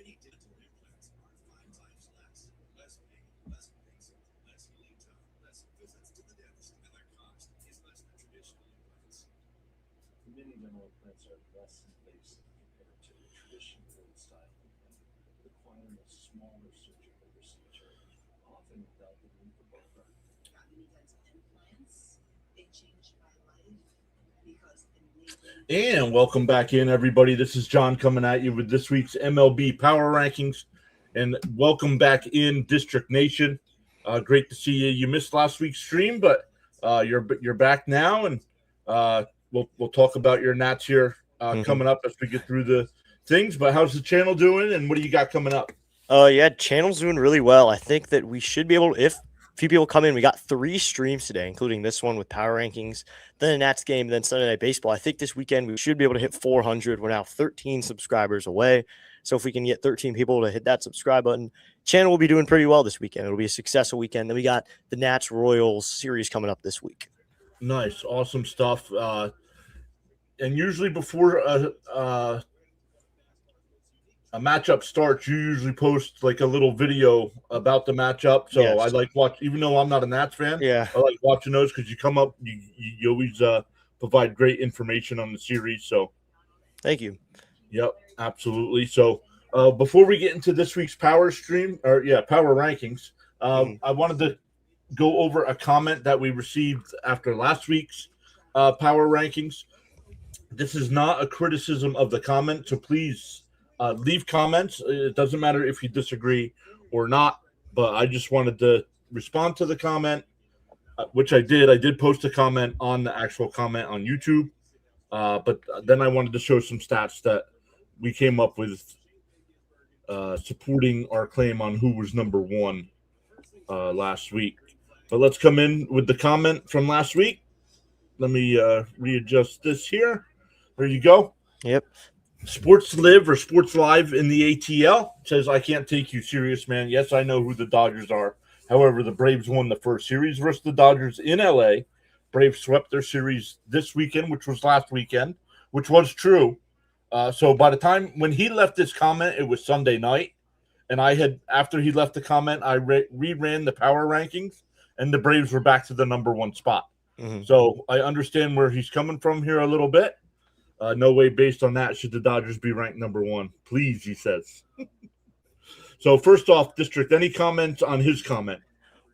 Many dental implants are less invasive compared to the traditional old style implant, requiring a smaller surgical procedure, often without the need for buffer. And welcome back in, everybody. This is John coming at you with this week's MLB Power Rankings. And welcome back in, District Nation. Great to see you. You missed last week's stream, but you're back now, and we'll talk about your Nats here coming up as we get through the things. But how's the channel doing, and what do you got coming up? Yeah, channel's doing really well. I think that we should be able to, if a few people come in, we got 3 streams today, including this one with Power Rankings, then a Nats game, then Sunday Night Baseball. I think this weekend we should be able to hit 400. We're now 13 subscribers away. So if we can get 13 people to hit that subscribe button, channel will be doing pretty well this weekend. It'll be a successful weekend. Then we got the Nats Royals series coming up this week. Nice. Awesome stuff. And usually before a matchup starts, you usually post like a little video about the matchup. So Yes. I like watch, even though I'm not a Nats fan. Yeah. I like watching those because you come up, you always provide great information on the series. So Thank you. yep, absolutely. So before we get into this week's power rankings, I wanted to go over a comment that we received after last week's power rankings. This is not a criticism of the comment, so please leave comments. It doesn't matter if you disagree or not, but I just wanted to respond to the comment, which I did. I did post a comment on the actual comment on YouTube, but then I wanted to show some stats that we came up with supporting our claim on who was number 1 last week. But let's come in with the comment from last week. Let me readjust this here. There you go. Yep. Sports Live or Sports Live in the ATL says, I can't take you serious, man. Yes, I know who the Dodgers are. However, the Braves won the first series versus the Dodgers in LA. Braves swept their series this weekend, which was last weekend, which was true. So by the time when he left this comment, it was Sunday night. And after he left the comment, I reran the power rankings, and the Braves were back to the number 1 spot. Mm-hmm. So I understand where he's coming from here a little bit. No way based on that should the Dodgers be ranked number 1. Please, he says. So first off, District, any comments on his comment?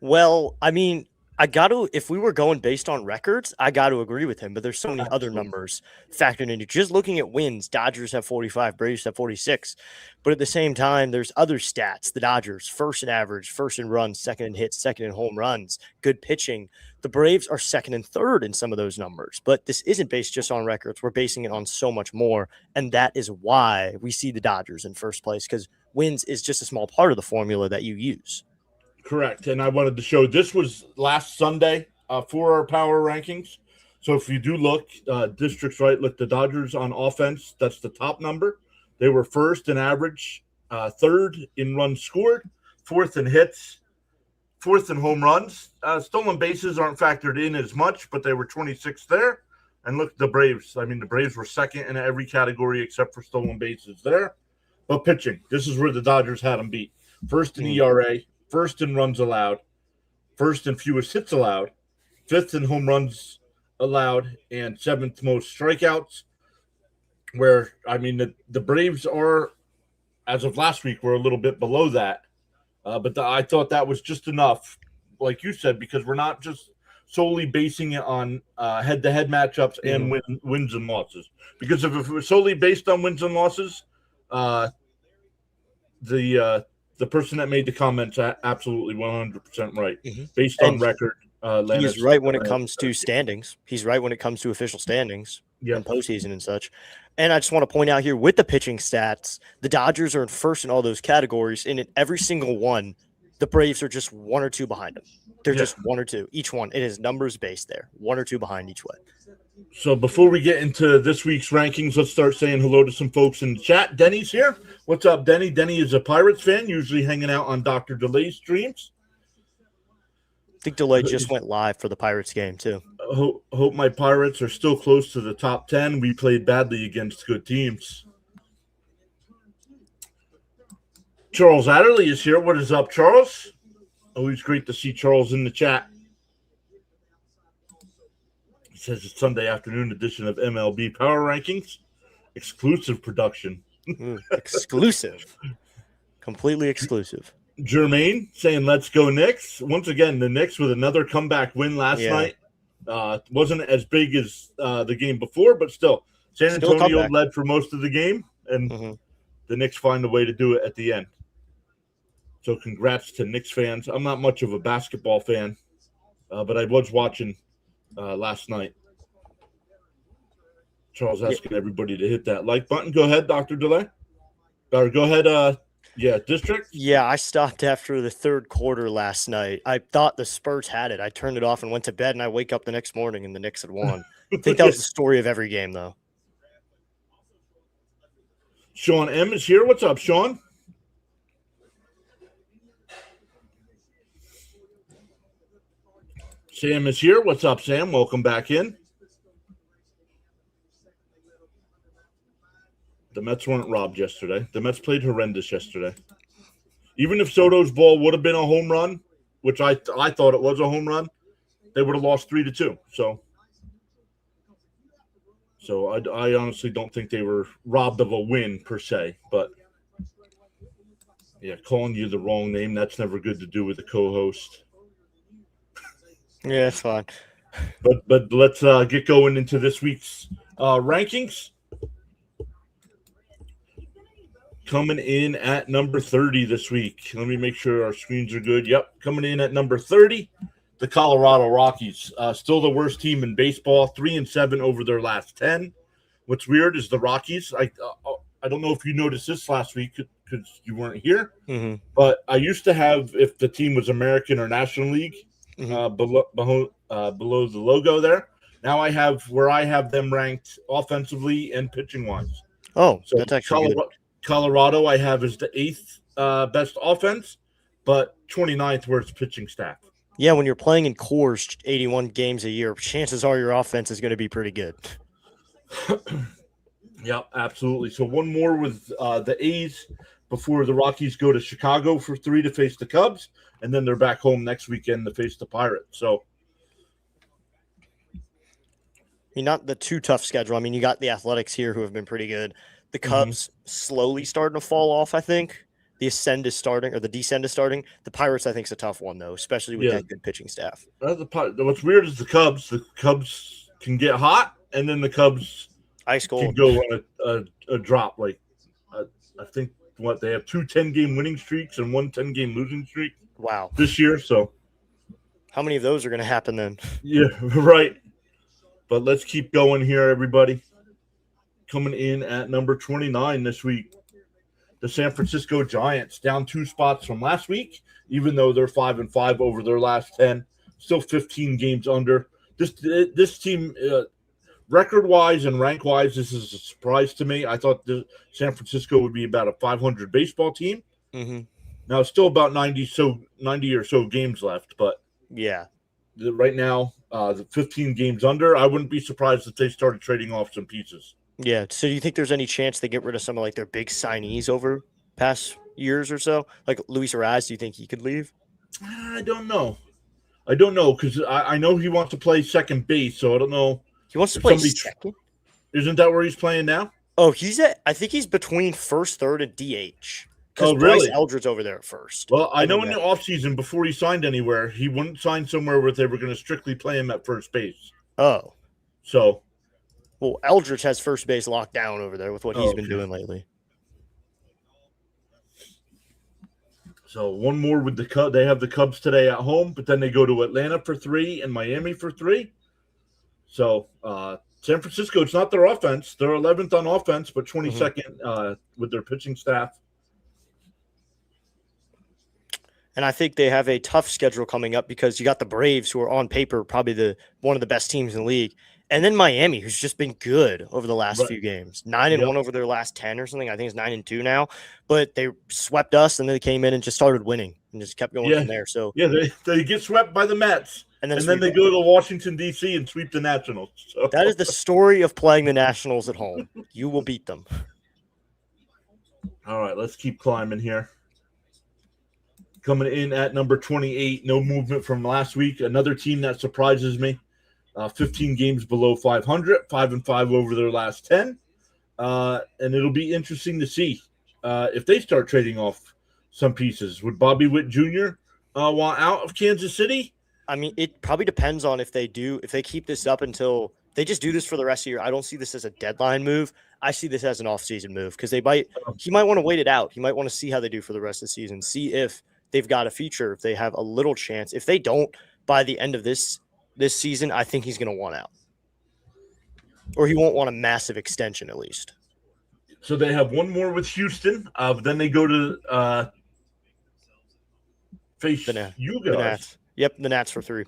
Well, I mean, if we were going based on records, I got to agree with him, but there's so many other numbers factored into just looking at wins. Dodgers have 45, Braves have 46, but at the same time, there's other stats. The Dodgers, first in average, first in runs, second in hits, second in home runs, good pitching. The Braves are second and third in some of those numbers, but this isn't based just on records. We're basing it on so much more, and that is why we see the Dodgers in first place, because wins is just a small part of the formula that you use. Correct. And I wanted to show this was last Sunday for our power rankings. So if you do look, District's right, look, the Dodgers on offense, that's the top number. They were first in average, third in runs scored, fourth in hits, fourth in home runs. Stolen bases aren't factored in as much, but they were 26th there. And look, the Braves. I mean, the Braves were second in every category except for stolen bases there. But pitching, this is where the Dodgers had them beat. First in ERA, first in runs allowed, first in fewest hits allowed, fifth in home runs allowed, and 7th most strikeouts. Where, I mean, the Braves are, as of last week, were a little bit below that. But I thought that was just enough, like you said, because we're not just solely basing it on head-to-head matchups and wins and losses. Because if it was solely based on wins and losses, the person that made the comments absolutely 100% right. Based on record, he's right when it comes to standings. He's right when it comes to official standings and postseason and such. And I just want to point out here with the pitching stats, the Dodgers are in first in all those categories, and in every single one, the Braves are just 1 or 2 behind them. They're just 1 or 2 each one. It is numbers based there, 1 or 2 behind each way. So before we get into this week's rankings, let's start saying hello to some folks in the chat. Denny's here. What's up, Denny? Denny is a Pirates fan, usually hanging out on Dr. Delay's streams. I think Delay just went live for the Pirates game, too. Hope my Pirates are still close to the top 10. We played badly against good teams. Charles Adderley is here. What is up, Charles? Always great to see Charles in the chat. He says it's Sunday afternoon edition of MLB Power Rankings. Exclusive production. Exclusive. Completely exclusive. Jermaine saying, let's go Knicks. Once again, the Knicks with another comeback win last night. Wasn't as big as the game before, but still. San Antonio led for most of the game, and the Knicks find a way to do it at the end. So congrats to Knicks fans. I'm not much of a basketball fan, but I was watching last night. Charles asking everybody to hit that like button. Go ahead, Dr. DeLay. Or go ahead, District. Yeah, I stopped after the third quarter last night. I thought the Spurs had it. I turned it off and went to bed, and I wake up the next morning and the Knicks had won. I think that was the story of every game, though. Sean M is here. What's up, Sean? Sam is here. What's up, Sam? Welcome back in. The Mets weren't robbed yesterday. The Mets played horrendous yesterday. Even if Soto's ball would have been a home run, which I thought it was a home run, they would have lost 3-2. So I honestly don't think they were robbed of a win per se. But yeah, calling you the wrong name, that's never good to do with a co-host. Yeah, that's fine. But let's get going into this week's rankings. Coming in at number 30 this week. Let me make sure our screens are good. Yep, coming in at number 30, the Colorado Rockies. Still the worst team in baseball, 3-7 over their last 10. What's weird is the Rockies. I don't know if you noticed this last week because you weren't here, but I used to have, if the team was American or National League, below the logo there. Now I have where I have them ranked offensively and pitching wise. Oh, so that's actually good. Colorado I have as the 8th best offense, but 29th where it's pitching staff. Yeah, when you're playing in cores 81 games a year, chances are your offense is going to be pretty good. Yep, absolutely. So one more with the A's before the Rockies go to Chicago for 3 to face the Cubs, and then they're back home next weekend to face the Pirates. So, not the too tough schedule. I mean, you got the Athletics here who have been pretty good. The Cubs slowly starting to fall off, I think. The descent is starting. The Pirates, I think, is a tough one, though, especially with that good pitching staff. What's weird is the Cubs can get hot, and then the Cubs ice cold can go on a drop. Like, I think, they have 2 10-game winning streaks and 1 10-game losing streak. Wow. This year, so. How many of those are going to happen then? Yeah, right. But let's keep going here, everybody. Coming in at number 29 this week, the San Francisco Giants, down 2 spots from last week, even though they're 5-5 over their last 10, still 15 games under. This team, record-wise and rank-wise, this is a surprise to me. I thought San Francisco would be about a 500 baseball team. Now it's still about 90 or so games left, but yeah, right now, the 15 games under. I wouldn't be surprised if they started trading off some pieces. Yeah. So do you think there's any chance they get rid of some of like their big signees over past years or so? Like Luis Arraez, do you think he could leave? I don't know because I know he wants to play second base, so I don't know. He wants to play second? Isn't that where he's playing now? Oh, I think he's between first, third, and DH. Oh, really? Bryce Eldred's over there at first. Well, I know in the offseason, before he signed anywhere, he wouldn't sign somewhere where they were going to strictly play him at first base. Oh. So. Well, Eldridge has first base locked down over there with what he's been doing lately. So one more with the Cubs. They have the Cubs today at home, but then they go to Atlanta for 3 and Miami for 3. So San Francisco, it's not their offense. They're 11th on offense, but 22nd with their pitching staff. And I think they have a tough schedule coming up because you got the Braves, who are on paper probably one of the best teams in the league. And then Miami, who's just been good over the last few games. 9-1 over their last 10 or something. I think it's 9-2 now. But they swept us, and then they came in and just started winning and just kept going from there. So they get swept by the Mets. And then they go to Washington, D.C. and sweep the Nationals. So. That is the story of playing the Nationals at home. You will beat them. All right, let's keep climbing here. Coming in at number 28, no movement from last week. Another team that surprises me. 15 games below 500, 5-5 over their last 10. And it'll be interesting to see if they start trading off some pieces. Would Bobby Witt Jr. Want out of Kansas City? I mean, it probably depends on if they keep this up until they just do this for the rest of the year. I don't see this as a deadline move. I see this as an off-season move because he might want to wait it out. He might want to see how they do for the rest of the season, see if they've got a future, if they have a little chance. If they don't by the end of this season, I think he's going to want out. Or he won't want a massive extension at least. So they have one more with Houston. Then they go to face you guys. The Nats. Yep, the Nats for 3.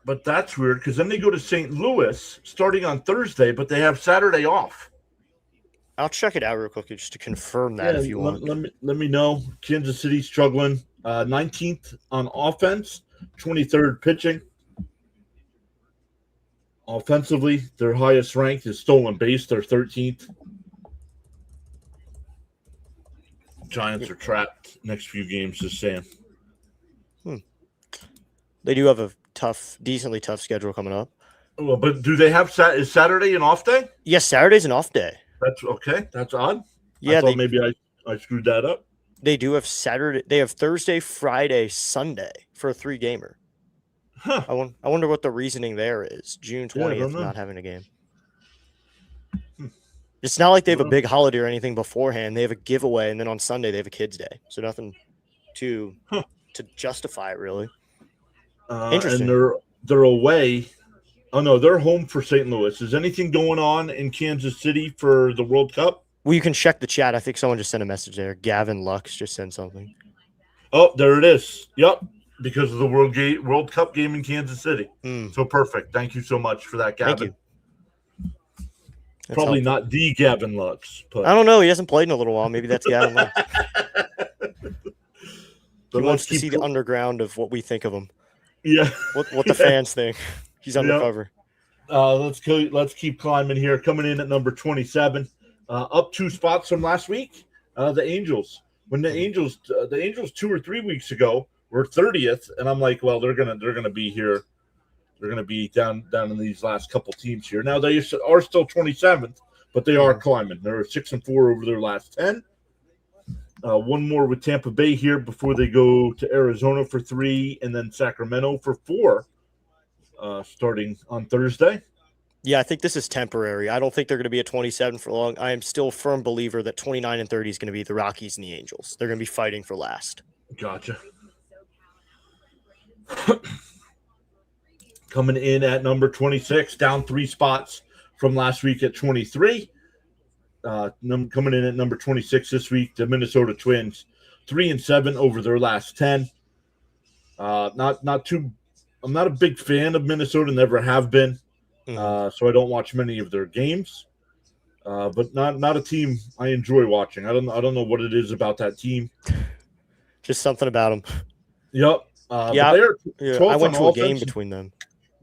But that's weird because then they go to St. Louis starting on Thursday, but they have Saturday off. I'll check it out real quick just to confirm that if you want. Let me know. Kansas City struggling. 19th on offense, 23rd pitching. Offensively, their highest ranked is stolen base. They're 13th. Giants are trapped next few games, just saying. They do have a decently tough schedule coming up. Well, but do they have is Saturday an off day? Yes, Saturday's an off day. That's okay. That's odd. Yeah, I thought maybe I screwed that up. They do have Saturday. They have Thursday, Friday, Sunday for a 3-gamer. Huh. I wonder what the reasoning there is. June 20th not having a game. It's not like they have a big holiday or anything beforehand. They have a giveaway, and then on Sunday they have a kids' day. So nothing to justify it really. Interesting. And they're away. Oh no, they're home for St. Louis. Is anything going on in Kansas City for the World Cup? Well, you can check the chat. I think someone just sent a message there. Gavin Lux just sent something. Oh, there it is. Yep, because of the World Cup game in Kansas City. So perfect. Thank you so much for that, Gavin. Thank you. Probably not the Gavin Lux. But I don't know. He hasn't played in a little while. Maybe that's Gavin Lux. He wants to see the underground of what we think of him. Yeah. What the fans think. He's undercover. Let's keep climbing here. Coming in at number 27, up 2 spots from last week. The Angels. When the Angels 2 or 3 weeks ago were 30th, and I'm like, well, they're gonna be here. They're gonna be down in these last couple teams here. Now they are still 27th, but they are climbing. They're 6-4 over their last 10. One more with Tampa Bay here before they go to Arizona for 3, and then Sacramento for 4, starting on Thursday. Yeah, I think this is temporary. I don't think they're going to be at 27 for long. I am still a firm believer that 29 and 30 is going to be the Rockies and the Angels. They're going to be fighting for last. Gotcha. Coming in at number 26, down 3 spots from last week at 23. Coming in at number 26 this week, the Minnesota Twins, 3-7 over their last 10. I'm not a big fan of Minnesota, never have been. So I don't watch many of their games. But not a team I enjoy watching. I don't know what it is about that team. Just something about them. Yep. I went to a game between them.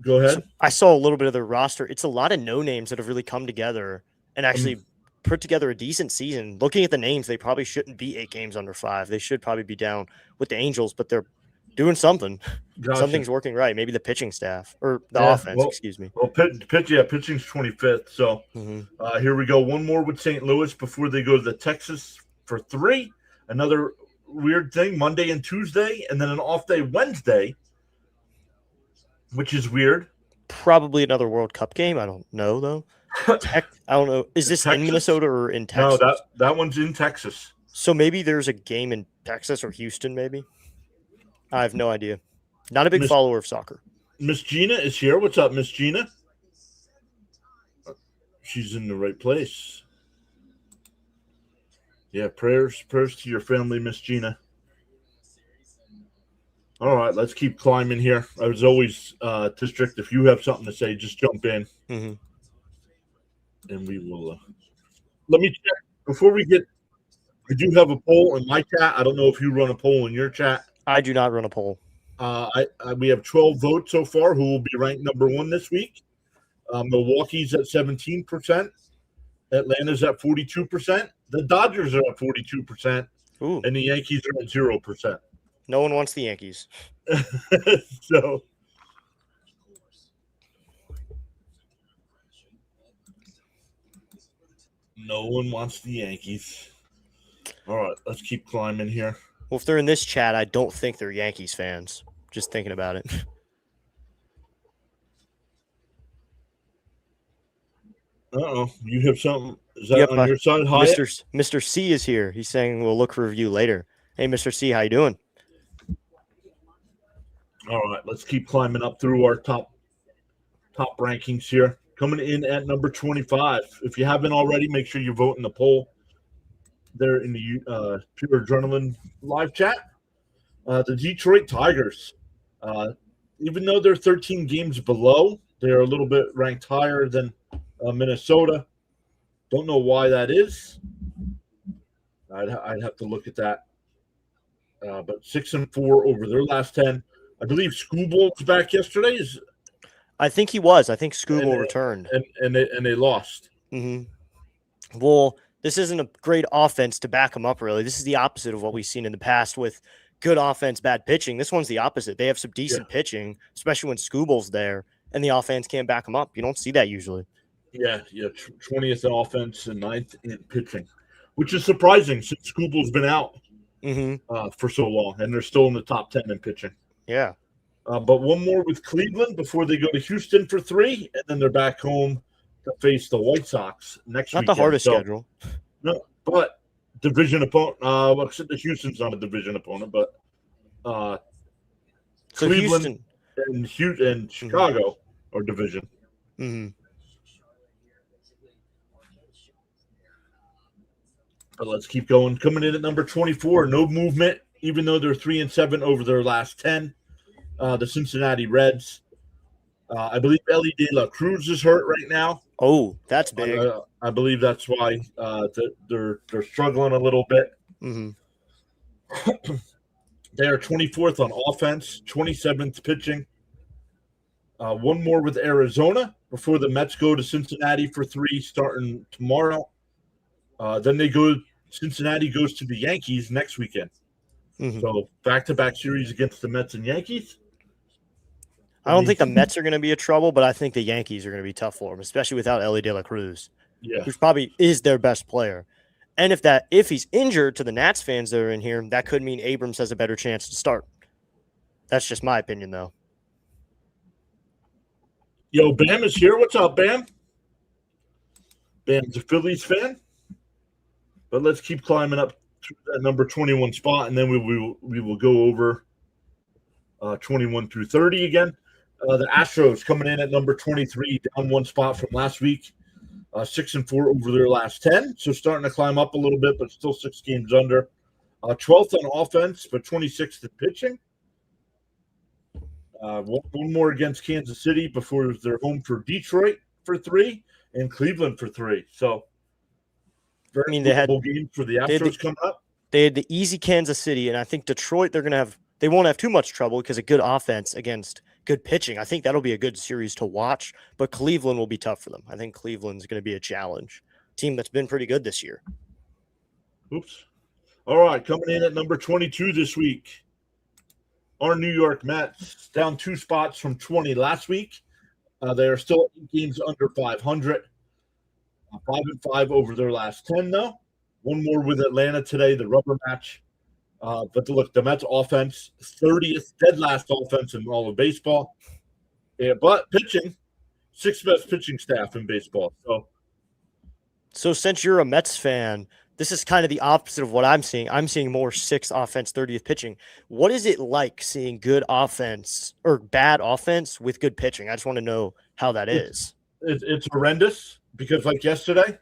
Go ahead. I saw a little bit of their roster. It's a lot of no names that have really come together and actually put together a decent season. Looking at the names, they probably shouldn't be 8 games under 5. They should probably be down with the Angels, but they're doing something. Gotcha. Something's working right. Maybe the pitching staff or the offense, excuse me. Well, pitching's 25th. So here we go. One more with St. Louis before they go to the Texas for 3. Another weird thing, Monday and Tuesday, and then an off day Wednesday, which is weird. Probably another World Cup game. I don't know, though. I don't know. Is this in Minnesota or in Texas? No, that one's in Texas. So maybe there's a game in Texas or Houston, maybe? I have no idea. Not a big follower of soccer. Miss Gina is here. What's up, Miss Gina? She's in the right place. Yeah, prayers to your family, Miss Gina. All right, let's keep climbing here. As always, District, if you have something to say, just jump in. And we will. Let me check before we get. I do have a poll in my chat. I don't know if you run a poll in your chat. I do not run a poll. We have 12 votes so far. Who will be ranked number 1 this week? Milwaukee's at 17%. Atlanta's at 42%. The Dodgers are at 42%. Ooh. And the Yankees are at 0%. No one wants the Yankees. So no one wants the Yankees. All right, let's keep climbing here. Well, if they're in this chat, I don't think they're Yankees fans. Just thinking about it. You have something? Is that on your side? Hi, Mr. C is here. He's saying we'll look for review later. Hey, Mr. C, how you doing? All right, let's keep climbing up through our top rankings here. Coming in at number 25. If you haven't already, make sure you vote in the poll there in the Pure Adrenaline live chat. The Detroit Tigers, even though they're 13 games below, they're a little bit ranked higher than Minnesota. Don't know why that is. I'd have to look at that. But 6-4 over their last 10. I believe Schoolboy was back yesterday. I think he was. I think Schoolboy returned. And they lost. Mm-hmm. Well, this isn't a great offense to back them up, really. This is the opposite of what we've seen in the past with good offense, bad pitching. This one's the opposite. They have some decent pitching, especially when Schoolboy's there, and the offense can't back them up. You don't see that usually. Yeah, 20th in offense and 9th in pitching, which is surprising since Schoolboy's been out for so long, and they're still in the top 10 in pitching. Yeah. But one more with Cleveland before they go to Houston for 3, and then they're back home to face the White Sox next week. Not the hardest schedule. No, but division opponent. Except the Houston's not a division opponent, but so Cleveland and Chicago are division. Mm-hmm. But let's keep going. Coming in at number 24, no movement, even though they're 3-7 over their last 10. The Cincinnati Reds. I believe Ellie De La Cruz is hurt right now. Oh, that's big. I believe that's why they're struggling a little bit. Mm-hmm. They are 24th on offense, 27th pitching. One more with Arizona before the Mets go to Cincinnati for 3 starting tomorrow. Then Cincinnati goes to the Yankees next weekend. Mm-hmm. So back-to-back series against the Mets and Yankees. I don't think the Mets are going to be a trouble, but I think the Yankees are going to be tough for them, especially without Ellie De La Cruz, who probably is their best player. And if he's injured, to the Nats fans that are in here, that could mean Abrams has a better chance to start. That's just my opinion, though. Yo, Bam is here. What's up, Bam? Bam's a Phillies fan. But let's keep climbing up to that number 21 spot, and then we will go over 21 through 30 again. The Astros coming in at number 23, down 1 spot from last week, 6-4 over their last 10. So starting to climb up a little bit, but still 6 games under. 12th on offense, but 26th in pitching. One more against Kansas City before they're home for Detroit for 3 and Cleveland for 3. So they had games for the Astros coming up. They had the easy Kansas City, and I think Detroit they won't have too much trouble because of good offense against good pitching. I think that'll be a good series to watch, but Cleveland will be tough for them. I think Cleveland's going to be a challenge. Team that's been pretty good this year. Oops. All right, coming in at number 22 this week, our New York Mets, down 2 spots from 20 last week. They are still 8 games under 500. 5-5 over their last 10, though. One more with Atlanta today, the rubber match. But look, the Mets offense, 30th, dead last offense in all of baseball. Yeah, but pitching, 6th best pitching staff in baseball. So since you're a Mets fan, this is kind of the opposite of what I'm seeing. I'm seeing more 6th offense, 30th pitching. What is it like seeing good offense or bad offense with good pitching? I just want to know how that is. It's horrendous because like yesterday,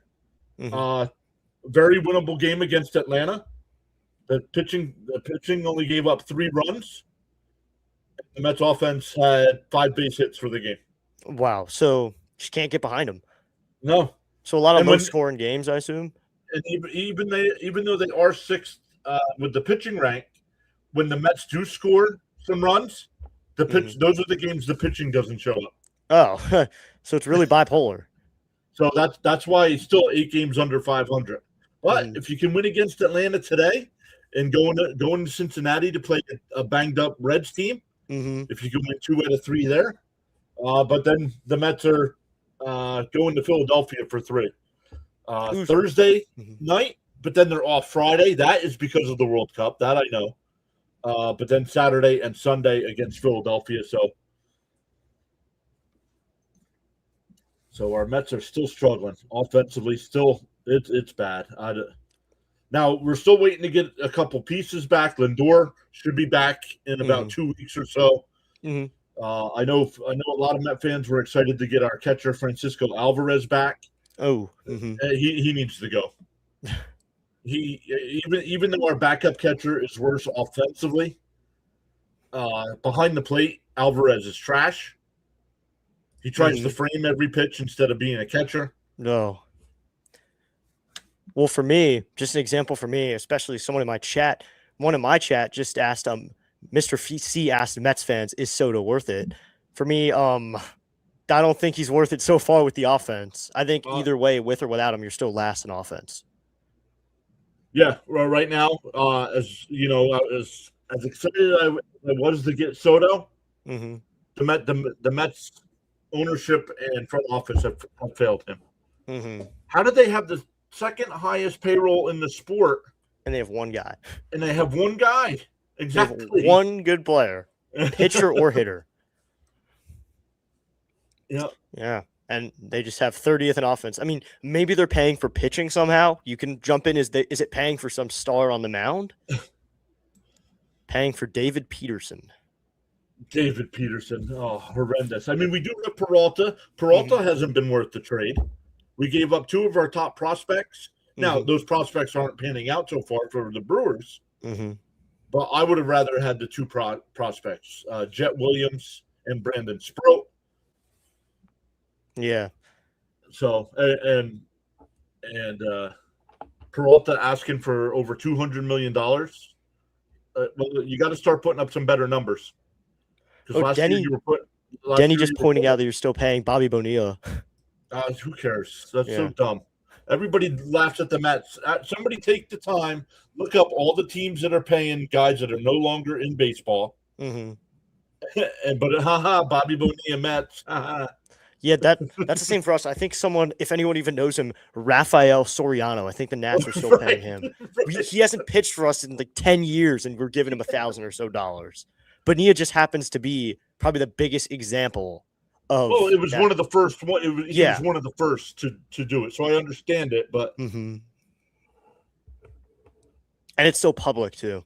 very winnable game against Atlanta. The pitching only gave up 3 runs. The Mets offense had 5 base hits for the game. Wow. So just can't get behind them. No. So a lot of low-scoring games, I assume. And even though they are 6th with the pitching rank, when the Mets do score some runs, those are the games the pitching doesn't show up. Oh, so it's really bipolar. So that's why he's still 8 games under 500. But if you can win against Atlanta today, and going to Cincinnati to play a banged up Reds team. Mm-hmm. If you can win 2 out of 3 there, but then the Mets are going to Philadelphia for 3 Thursday night, but then they're off Friday. That is because of the World Cup. That I know. But then Saturday and Sunday against Philadelphia. So our Mets are still struggling offensively. Still, it's bad. Now we're still waiting to get a couple pieces back. Lindor should be back in about 2 weeks or so. Mm-hmm. I know a lot of Met fans were excited to get our catcher Francisco Alvarez back. Oh, he needs to go. Even though our backup catcher is worse offensively, behind the plate, Alvarez is trash. He tries to frame every pitch instead of being a catcher. No. Well, for me, just an example for me, especially someone in my chat, just asked, Mr. C asked Mets fans, is Soto worth it? For me, I don't think he's worth it so far with the offense. I think either way, with or without him, you're still last in offense. Yeah, well, right now, as you know, as excited as I was to get Soto, the Mets ownership and front office have failed him. How did they have the second highest payroll in the sport? And they have one guy. Exactly. One good player, pitcher or hitter. Yeah. And they just have 30th in offense. I mean, maybe they're paying for pitching somehow. You can jump in. Is it paying for some star on the mound? Paying for David Peterson. Oh, horrendous. I mean, we do have Peralta. Peralta hasn't been worth the trade. We gave up 2 of our top prospects. Now, those prospects aren't panning out so far for the Brewers. But I would have rather had the 2 prospects, Jet Williams and Brandon Sproat. Yeah. So and Peralta asking for over $200 million. Well, you got to start putting up some better numbers. Because Denny just pointing out that you're still paying Bobby Bonilla. Who cares? That's so dumb. Everybody laughs at the Mets. Somebody take the time, look up all the teams that are paying guys that are no longer in baseball. But Bobby Bonilla Mets. Yeah, that's the same for us. I think if anyone even knows him, Rafael Soriano. I think the Nats are still paying him. He hasn't pitched for us in like 10 years, and we're giving him $1,000 or so. Bonilla just happens to be probably the biggest example of. Well, it was one of the first. He was one of the first to do it, so I understand it. But and it's so public too.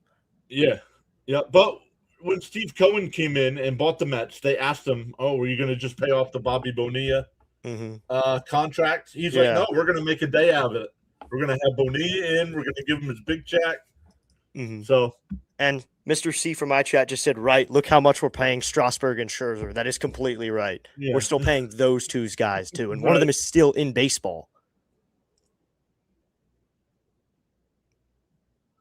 Yeah. But when Steve Cohen came in and bought the Mets, they asked him, "Oh, were you going to just pay off the Bobby Bonilla contract?" He's like, "No, we're going to make a day out of it. We're going to have Bonilla in. We're going to give him his big check." So, and Mr. C from my chat just said, "Right, look how much we're paying Strasburg and Scherzer." That is completely right. We're still paying those 2 guys too, and one of them is still in baseball.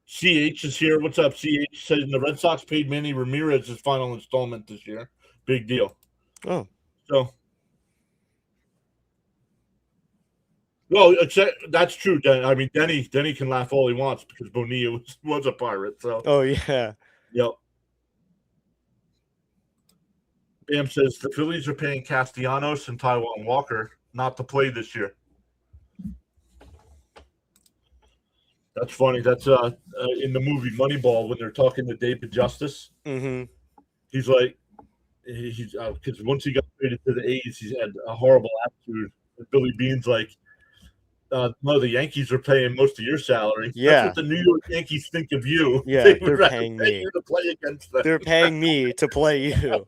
CH is here. What's up, CH? Says the Red Sox paid Manny Ramirez his final installment this year. Big deal. Oh. So. Well, that's true. I mean, Denny can laugh all he wants because Bonilla was a Pirate. So. Oh, yeah. Yep. Bam says the Phillies are paying Castellanos and Taijuan Walker not to play this year. That's funny. That's in the movie Moneyball when they're talking to David Justice. He's like, because once he got traded to the A's, he's had a horrible attitude. And Billy Bean's like, no, the Yankees are paying most of your salary. Yeah. That's what the New York Yankees think of you. Yeah, they're paying me you to play against them. They're paying me to play you.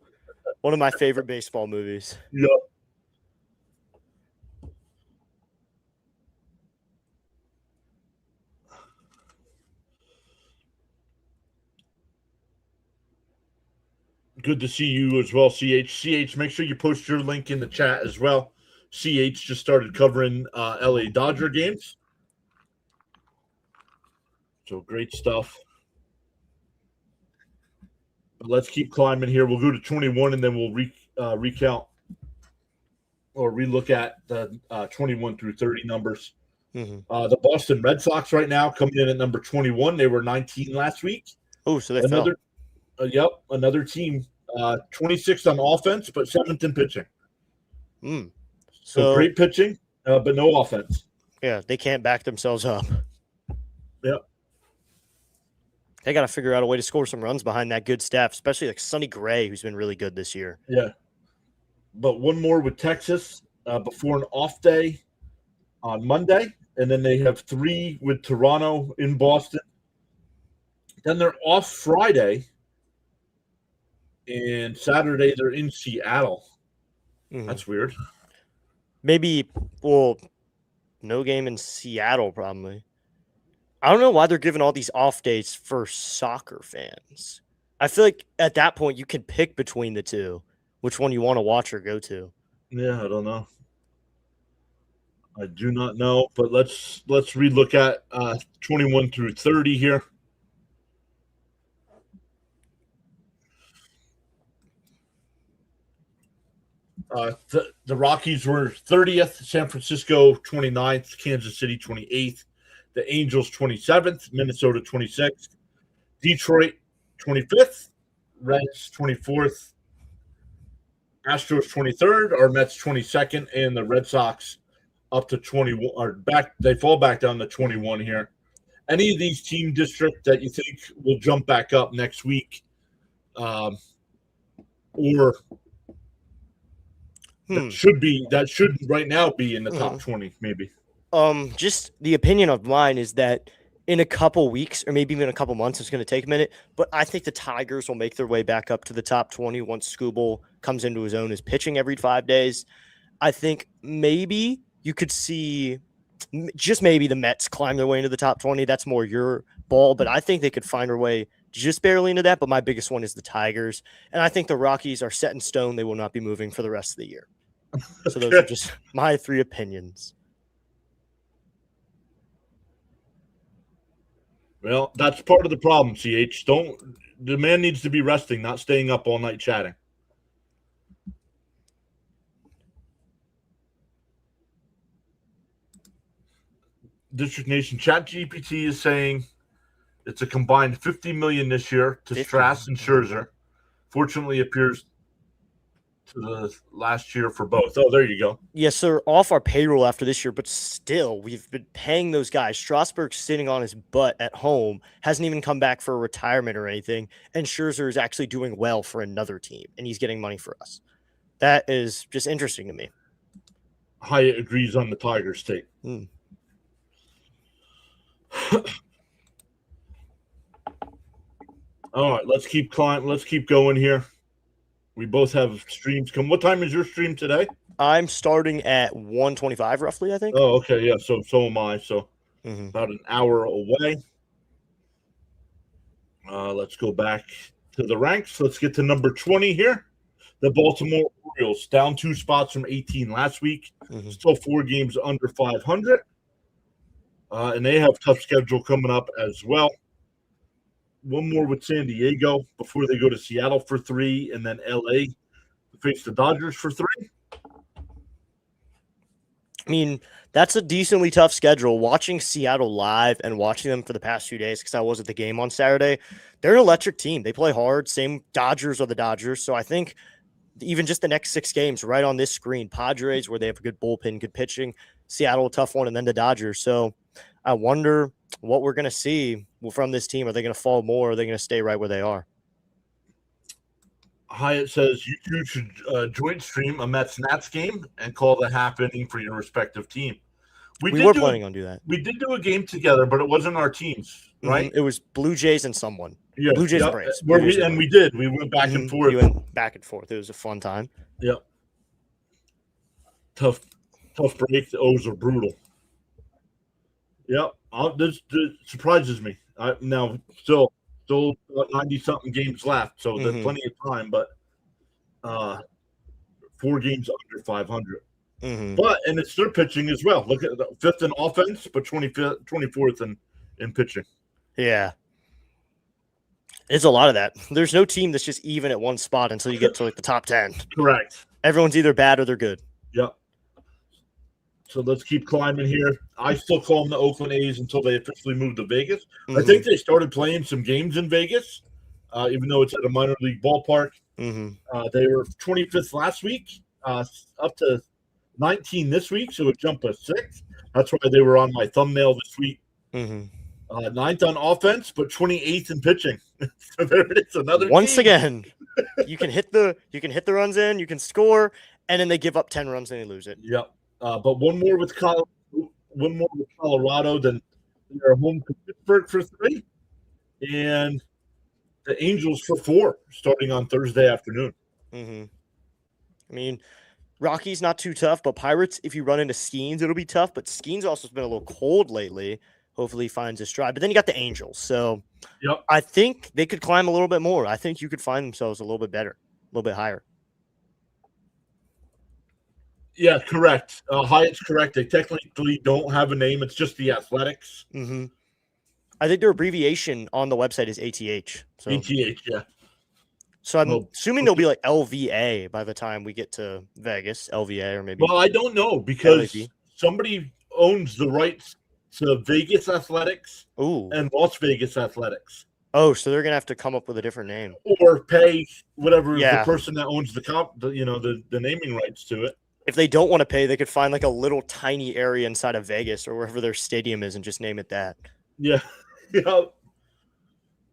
One of my favorite baseball movies. Yep. Good to see you as well, CH. Make sure you post your link in the chat as well. CH just started covering LA Dodger games. So great stuff. But let's keep climbing here. We'll go to 21 and then we'll recount or relook at the 21 through 30 numbers. The Boston Red Sox right now coming in at number 21. They were 19 last week. Oh, so they Another, another team, 26th on offense, but 7th in pitching. fell. So great pitching, but no offense. Yeah, they can't back themselves up. Yep. They got to figure out a way to score some runs behind that good staff, especially like Sonny Gray, who's been really good this year. Yeah. But one more with Texas before an off day on Monday, and then they have 3 with Toronto in Boston. Then they're off Friday, and Saturday they're in Seattle. That's weird. Maybe, no game in Seattle probably. I don't know why they're giving all these off days for soccer fans. I feel like at that point you can pick between the two, which one you want to watch or go to. Yeah, I don't know. I do not know, but let's relook at 21 through 30 here. The Rockies were 30th, San Francisco 29th, Kansas City 28th, the Angels 27th, Minnesota 26th, Detroit 25th, Reds 24th, Astros 23rd, our Mets 22nd, and the Red Sox up to 21 are back. They fall back down to 21 here. Any of these team districts that you think will jump back up next week, or that should right now be in the top 20, maybe. Just the opinion of mine is that in a couple weeks or maybe even a couple months, it's going to take a minute, but I think the Tigers will make their way back up to the top 20 once Skubal comes into his own as pitching every 5 days. I think maybe you could see just maybe the Mets climb their way into the top 20. That's more your ball, but I think they could find their way just barely into that. But my biggest one is the Tigers. And I think the Rockies are set in stone. They will not be moving for the rest of the year. So those are just my 3 opinions. Well, that's part of the problem, CH. The man needs to be resting, not staying up all night chatting. District Nation ChatGPT is saying it's a combined $50 million this year to Strass and Scherzer. Fortunately, it appears to the last year for both. Oh, there you go. Yes, sir. Off our payroll after this year, but still, we've been paying those guys. Strasburg's sitting on his butt at home, hasn't even come back for a retirement or anything, and Scherzer is actually doing well for another team, and he's getting money for us. That is just interesting to me. Hyatt agrees on the Tigers take. All right, let's keep climbing. Let's keep going here. We both have streams come. What time is your stream today? I'm starting at 1:25 roughly, I think. Oh, okay, yeah. So am I. So about an hour away. Let's go back to the ranks. Let's get to number 20 here. The Baltimore Orioles down 2 spots from 18 last week. Still 4 games under 500. And they have tough schedule coming up as well. One more with San Diego before they go to Seattle for 3, and then LA to face the Dodgers for 3. I mean, that's a decently tough schedule. Watching Seattle live and watching them for the past few days, because I was at the game on Saturday, they're an electric team. They play hard. Same Dodgers are the Dodgers. So I think even just the next 6 games right on this screen, Padres, where they have a good bullpen, good pitching, Seattle, a tough one, and then the Dodgers. So I wonder what we're going to see from this team. Are they going to fall more? Or are they going to stay right where they are? Hyatt says you two should joint stream a Mets-Nats game and call the half inning for your respective team. We were planning on doing that. We did do a game together, but it wasn't our teams, right? It was Blue Jays and someone. Yeah, Blue Jays and Braves. We did. We went back and forth. We went back and forth. It was a fun time. Yep. Tough break. The O's are brutal. Yep. This surprises me. Now, still 90-something games left, so there's plenty of time, but 4 games under 500. But, and it's their pitching as well. Look at the 5th in offense, but 24th in pitching. Yeah. It's a lot of that. There's no team that's just even at one spot until you get to like the top 10. Correct. Everyone's either bad or they're good. Yep. So let's keep climbing here. I still call them the Oakland A's until they officially move to Vegas. Mm-hmm. I think they started playing some games in Vegas, even though it's at a minor league ballpark. Mm-hmm. They were 25th last week, up to 19 this week, so it jumped to 6. That's why they were on my thumbnail this week. Mm-hmm. 9th on offense, but 28th in pitching. So there it is, another Once team. again, you can hit the runs in, you can score, and then they give up 10 runs and they lose it. Yep. But one more with Colorado, then they're home to Pittsburgh for 3, and the Angels for 4, starting on Thursday afternoon. Mm-hmm. I mean, Rockies not too tough, but Pirates, if you run into Skeens, it'll be tough. But Skeens also has been a little cold lately. Hopefully he finds his stride. But then you got the Angels. So yep. I think they could climb a little bit more. I think you could find themselves a little bit better, a little bit higher. Yeah, correct. Hyatt's correct. They technically don't have a name. It's just the Athletics. Mm-hmm. I think their abbreviation on the website is ATH. So. ATH, yeah. So I'm assuming they'll be like LVA by the time we get to Vegas. LVA or maybe. Well, I don't know because LAV. Somebody owns the rights to Vegas Athletics Ooh. and Las Vegas Athletics. Oh, so they're gonna have to come up with a different name or pay whatever Yeah. the person that owns the naming rights to it. If they don't want to pay, they could find like a little tiny area inside of Vegas or wherever their stadium is and just name it that. Yeah, yeah.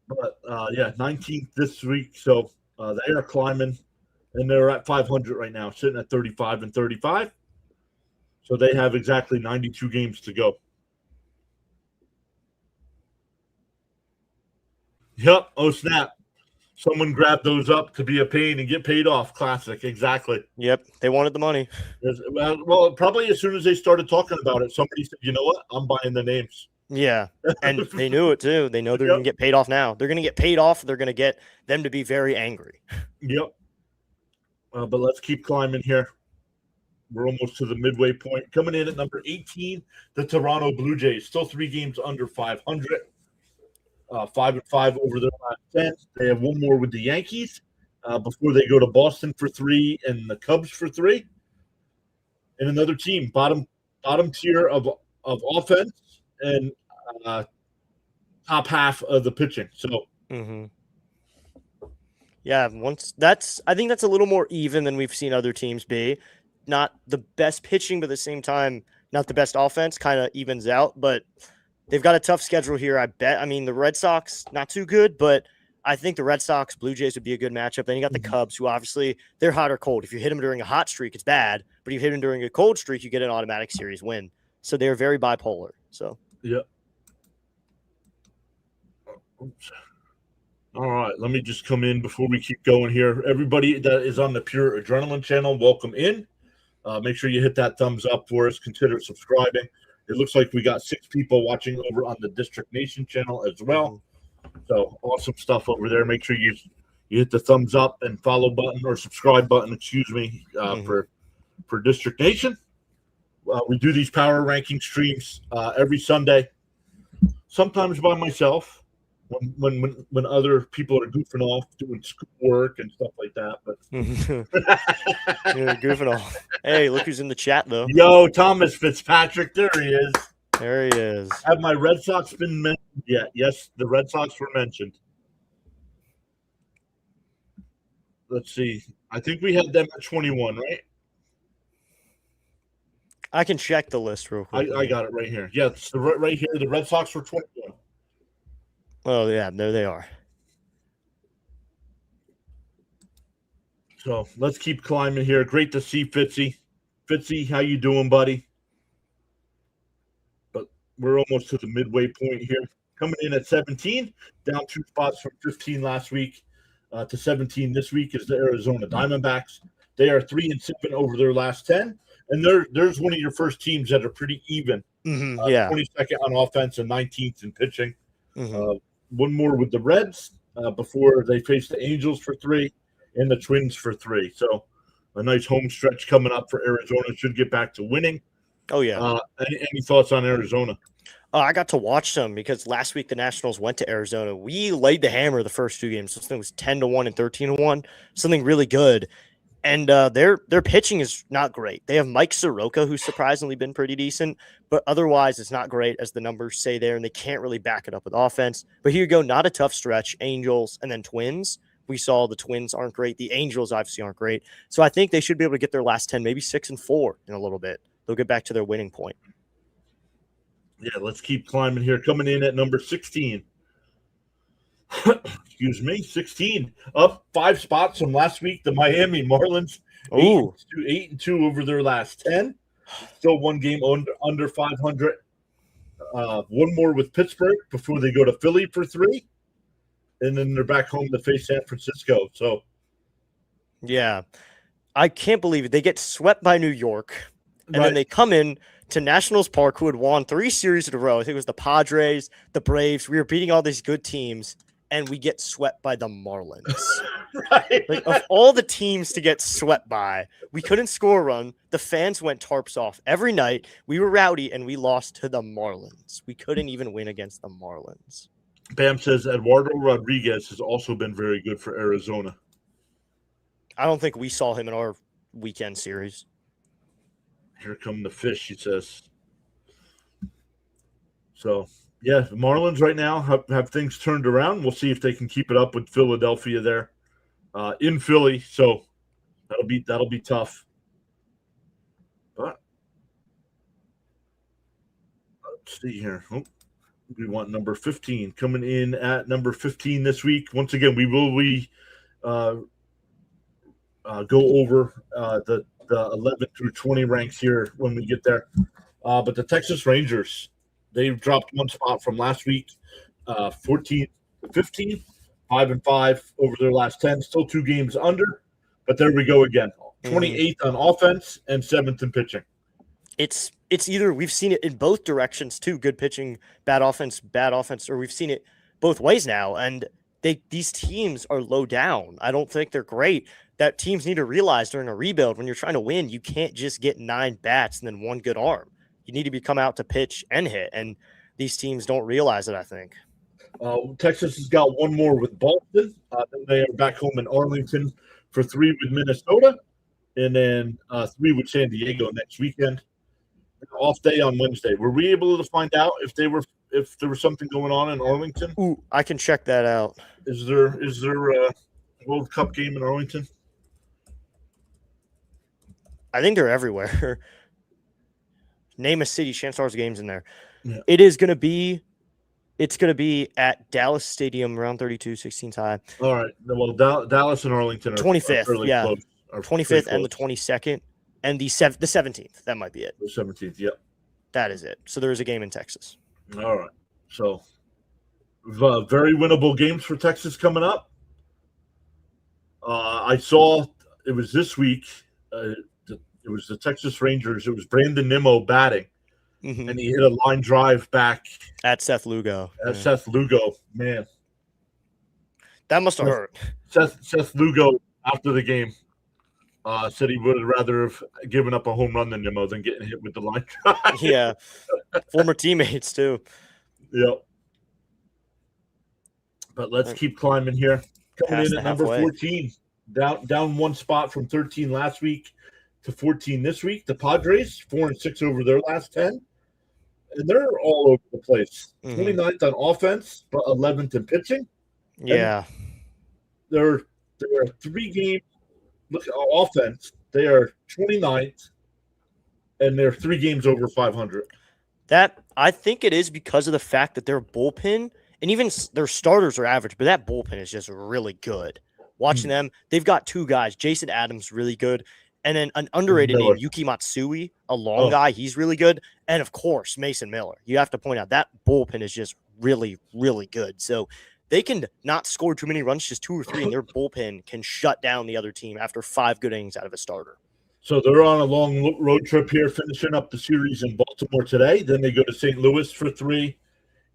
But 19th this week, so they are climbing, and they're at 500 right now, sitting at 35-35. So they have exactly 92 games to go. Yep. Oh, snap. Someone grabbed those up to be a pain and get paid off. Classic. Exactly. Yep. They wanted the money. Well, probably as soon as they started talking about it, somebody said, you know what? I'm buying the names. Yeah. And they knew it too. They know they're Yep. going to get paid off now. They're going to get paid off. They're going to get them to be very angry. Yep. But let's keep climbing here. We're almost to the midway point. Coming in at number 18, the Toronto Blue Jays. Still 3 games under 500. 5-5 over their last 10. They have one more with the Yankees before they go to Boston for 3 and the Cubs for 3. And another team, bottom tier of offense and top half of the pitching. So, yeah, I think that's a little more even than we've seen other teams be. Not the best pitching, but at the same time, not the best offense. Kind of evens out, but. They've got a tough schedule here, I bet. I mean, the Red Sox, not too good, but I think the Red Sox, Blue Jays would be a good matchup. Then you got the Cubs, who obviously, they're hot or cold. If you hit them during a hot streak, it's bad. But if you hit them during a cold streak, you get an automatic series win. So they're very bipolar. So yeah. Oops. All right, let me just come in before we keep going here. Everybody that is on the Pure Adrenaline channel, welcome in. Make sure you hit that thumbs up for us. Consider subscribing. It looks like we got 6 people watching over on the District Nation channel as well. So awesome stuff over there. Make sure you hit the thumbs up and follow button or subscribe button, for District Nation. We do these power ranking streams every Sunday, sometimes by myself when other people are goofing off doing schoolwork and stuff like that. But yeah, goofing off. Hey, look who's in the chat though. Yo, Thomas Fitzpatrick, there he is. There he is. Have my Red Sox been mentioned yet? Yes, the Red Sox were mentioned. Let's see. I think we had them at 21, right? I can check the list real quick. I got it right here. Yeah, it's right here. The Red Sox were 21. Oh, yeah, there they are. So let's keep climbing here. Great to see Fitzy. Fitzy, how you doing, buddy? But we're almost to the midway point here. Coming in at 17, down 2 spots from 15 last week to 17 this week is the Arizona Diamondbacks. They are 3-7 over their last 10. And there's one of your first teams that are pretty even. Yeah. 22nd on offense and 19th in pitching. One more with the Reds before they face the Angels for 3 and the Twins for 3. So a nice home stretch coming up for Arizona. Should get back to winning. Oh, yeah. Any thoughts on Arizona? I got to watch some because last week the Nationals went to Arizona. We laid the hammer the first 2 games. So it was 10-1 and 13-1, something really good. And their pitching is not great. They have Mike Soroka, who's surprisingly been pretty decent, but otherwise it's not great, as the numbers say there, and they can't really back it up with offense. But here you go, not a tough stretch. Angels and then Twins. We saw the Twins aren't great. The Angels obviously aren't great. So I think they should be able to get their last 10, maybe 6-4 in a little bit. They'll get back to their winning point. Yeah, let's keep climbing here. Coming in at number 16. Excuse me, 16. Up 5 spots from last week. The Miami Marlins, 8-2 over their last 10. Still one game under 500. One more with Pittsburgh before they go to Philly for 3. And then they're back home to face San Francisco. So, yeah, I can't believe it. They get swept by New York, and then they come in to Nationals Park, who had won 3 series in a row. I think it was the Padres, the Braves. We were beating all these good teams, and we get swept by the Marlins. right. Like, of all the teams to get swept by, we couldn't score a run. The fans went tarps off every night. We were rowdy, and we lost to the Marlins. We couldn't even win against the Marlins. Bam says Eduardo Rodriguez has also been very good for Arizona. I don't think we saw him in our weekend series. Here come the fish, he says. So, yeah, the Marlins right now have things turned around. We'll see if they can keep it up with Philadelphia there in Philly. So that'll be tough. But let's see here. Oh, we want number 15 coming in at number 15 this week. Once again, we will go over the 11 through 20 ranks here when we get there. But the Texas Rangers, they've dropped 1 spot from last week, 14-15, 5-5 over their last 10. Still 2 games under, but there we go again. 28th on offense and 7th in pitching. It's either we've seen it in both directions too, good pitching, bad offense, or we've seen it both ways now. And these teams are low down. I don't think they're great. That teams need to realize during a rebuild, when you're trying to win, you can't just get 9 bats and then 1 good arm. You need to come out to pitch and hit, and these teams don't realize it, I think. Texas has got 1 more with Boston. Then they are back home in Arlington for 3 with Minnesota, and then 3 with San Diego next weekend. Off day on Wednesday. Were we able to find out if there was something going on in Arlington? Ooh, I can check that out. Is there a World Cup game in Arlington? I think they're everywhere. Name a city, chance there's games in there. Yeah. It's going to be at Dallas Stadium, around 32, 16 high. All right. Well, Dallas and Arlington are 25th, fairly yeah. close. 25th and the 22nd, and the 17th. That might be it. The 17th, yep. That is it. So there is a game in Texas. All right. So very winnable games for Texas coming up. I saw it was this week. It was the Texas Rangers. It was Brandon Nimmo batting, and he hit a line drive back at Seth Lugo. Seth Lugo, man, that must have hurt. Seth Lugo after the game said he would rather have given up a home run than Nimmo than getting hit with the line drive. Yeah, former teammates too. Yep. But let's keep climbing here. Coming in at number 14, down 1 spot from 13 last week to 14 this week. The Padres, 4-6 over their last 10. And they're all over the place. 29th on offense, but 11th in pitching. Yeah. There are 3 games. Look at offense. They are 29th, and they're 3 games over 500. That, I think it is because of the fact that their bullpen, and even their starters are average, but that bullpen is just really good. Watching them, they've got 2 guys. Jason Adams, really good. And then an underrated name, Yuki Matsui, a long guy. He's really good. And, of course, Mason Miller. You have to point out that bullpen is just really, really good. So they can not score too many runs, just 2 or 3, and their bullpen can shut down the other team after 5 good innings out of a starter. So they're on a long road trip here, finishing up the series in Baltimore today. Then they go to St. Louis for 3.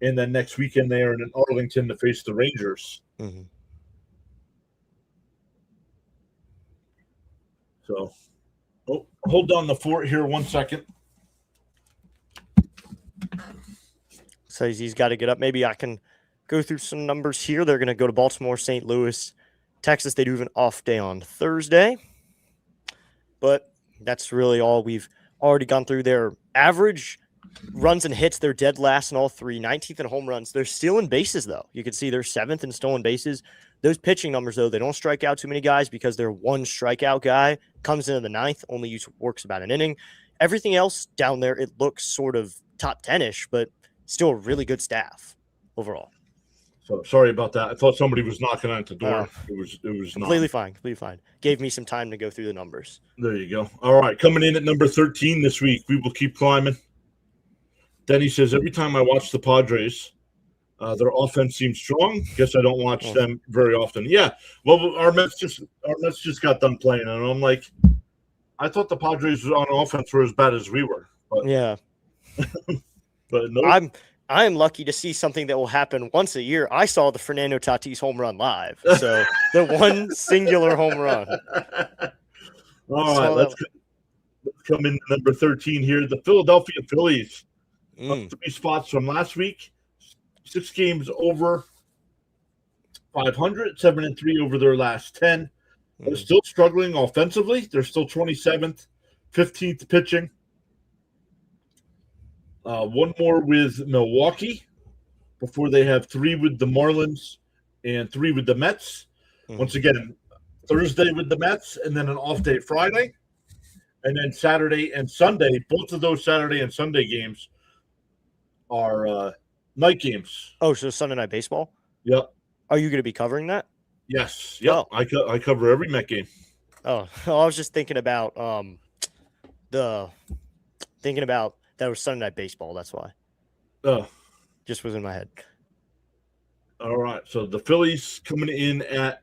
And then next weekend they are in Arlington to face the Rangers. So, hold on the fort here 1 second. So he's got to get up. Maybe I can go through some numbers here. They're going to go to Baltimore, St. Louis, Texas. They do have an off day on Thursday. but that's really all we've already gone through. Their average runs and hits, they're dead last in all three, 19th in home runs. They're stealing bases, though. You can see they're 7th in stolen bases. Those pitching numbers, though, they don't strike out too many guys because their one strikeout guy comes into the 9th, only works about an inning. Everything else down there, it looks sort of top 10-ish, but still a really good staff overall. So sorry about that. I thought somebody was knocking on the door. It was completely fine. Gave me some time to go through the numbers. There you go. All right, coming in at number 13 this week, we will keep climbing. Denny says, every time I watch the Padres, their offense seems strong. Guess I don't watch them very often. Yeah, well, our Mets just got done playing, and I'm like, I thought the Padres on offense were as bad as we were. But, yeah, but no. I am lucky to see something that will happen once a year. I saw the Fernando Tatis home run live, so the one singular home run. All right, let's come in number 13 here. The Philadelphia Phillies. Up 3 spots from last week. 6 games over 500, 7-3 over their last 10. They're still struggling offensively. They're still 27th, 15th pitching. One more with Milwaukee before they have 3 with the Marlins and 3 with the Mets. Once again, Thursday with the Mets and then an off day Friday. And then Saturday and Sunday, both of those Saturday and Sunday games are night games. Oh, so Sunday Night Baseball? Yep. Are you going to be covering that? Yes. Yep. Oh. I cover every Met game. Oh, I was just thinking about that was Sunday Night Baseball. That's why. Oh, just was in my head. All right. So the Phillies coming in at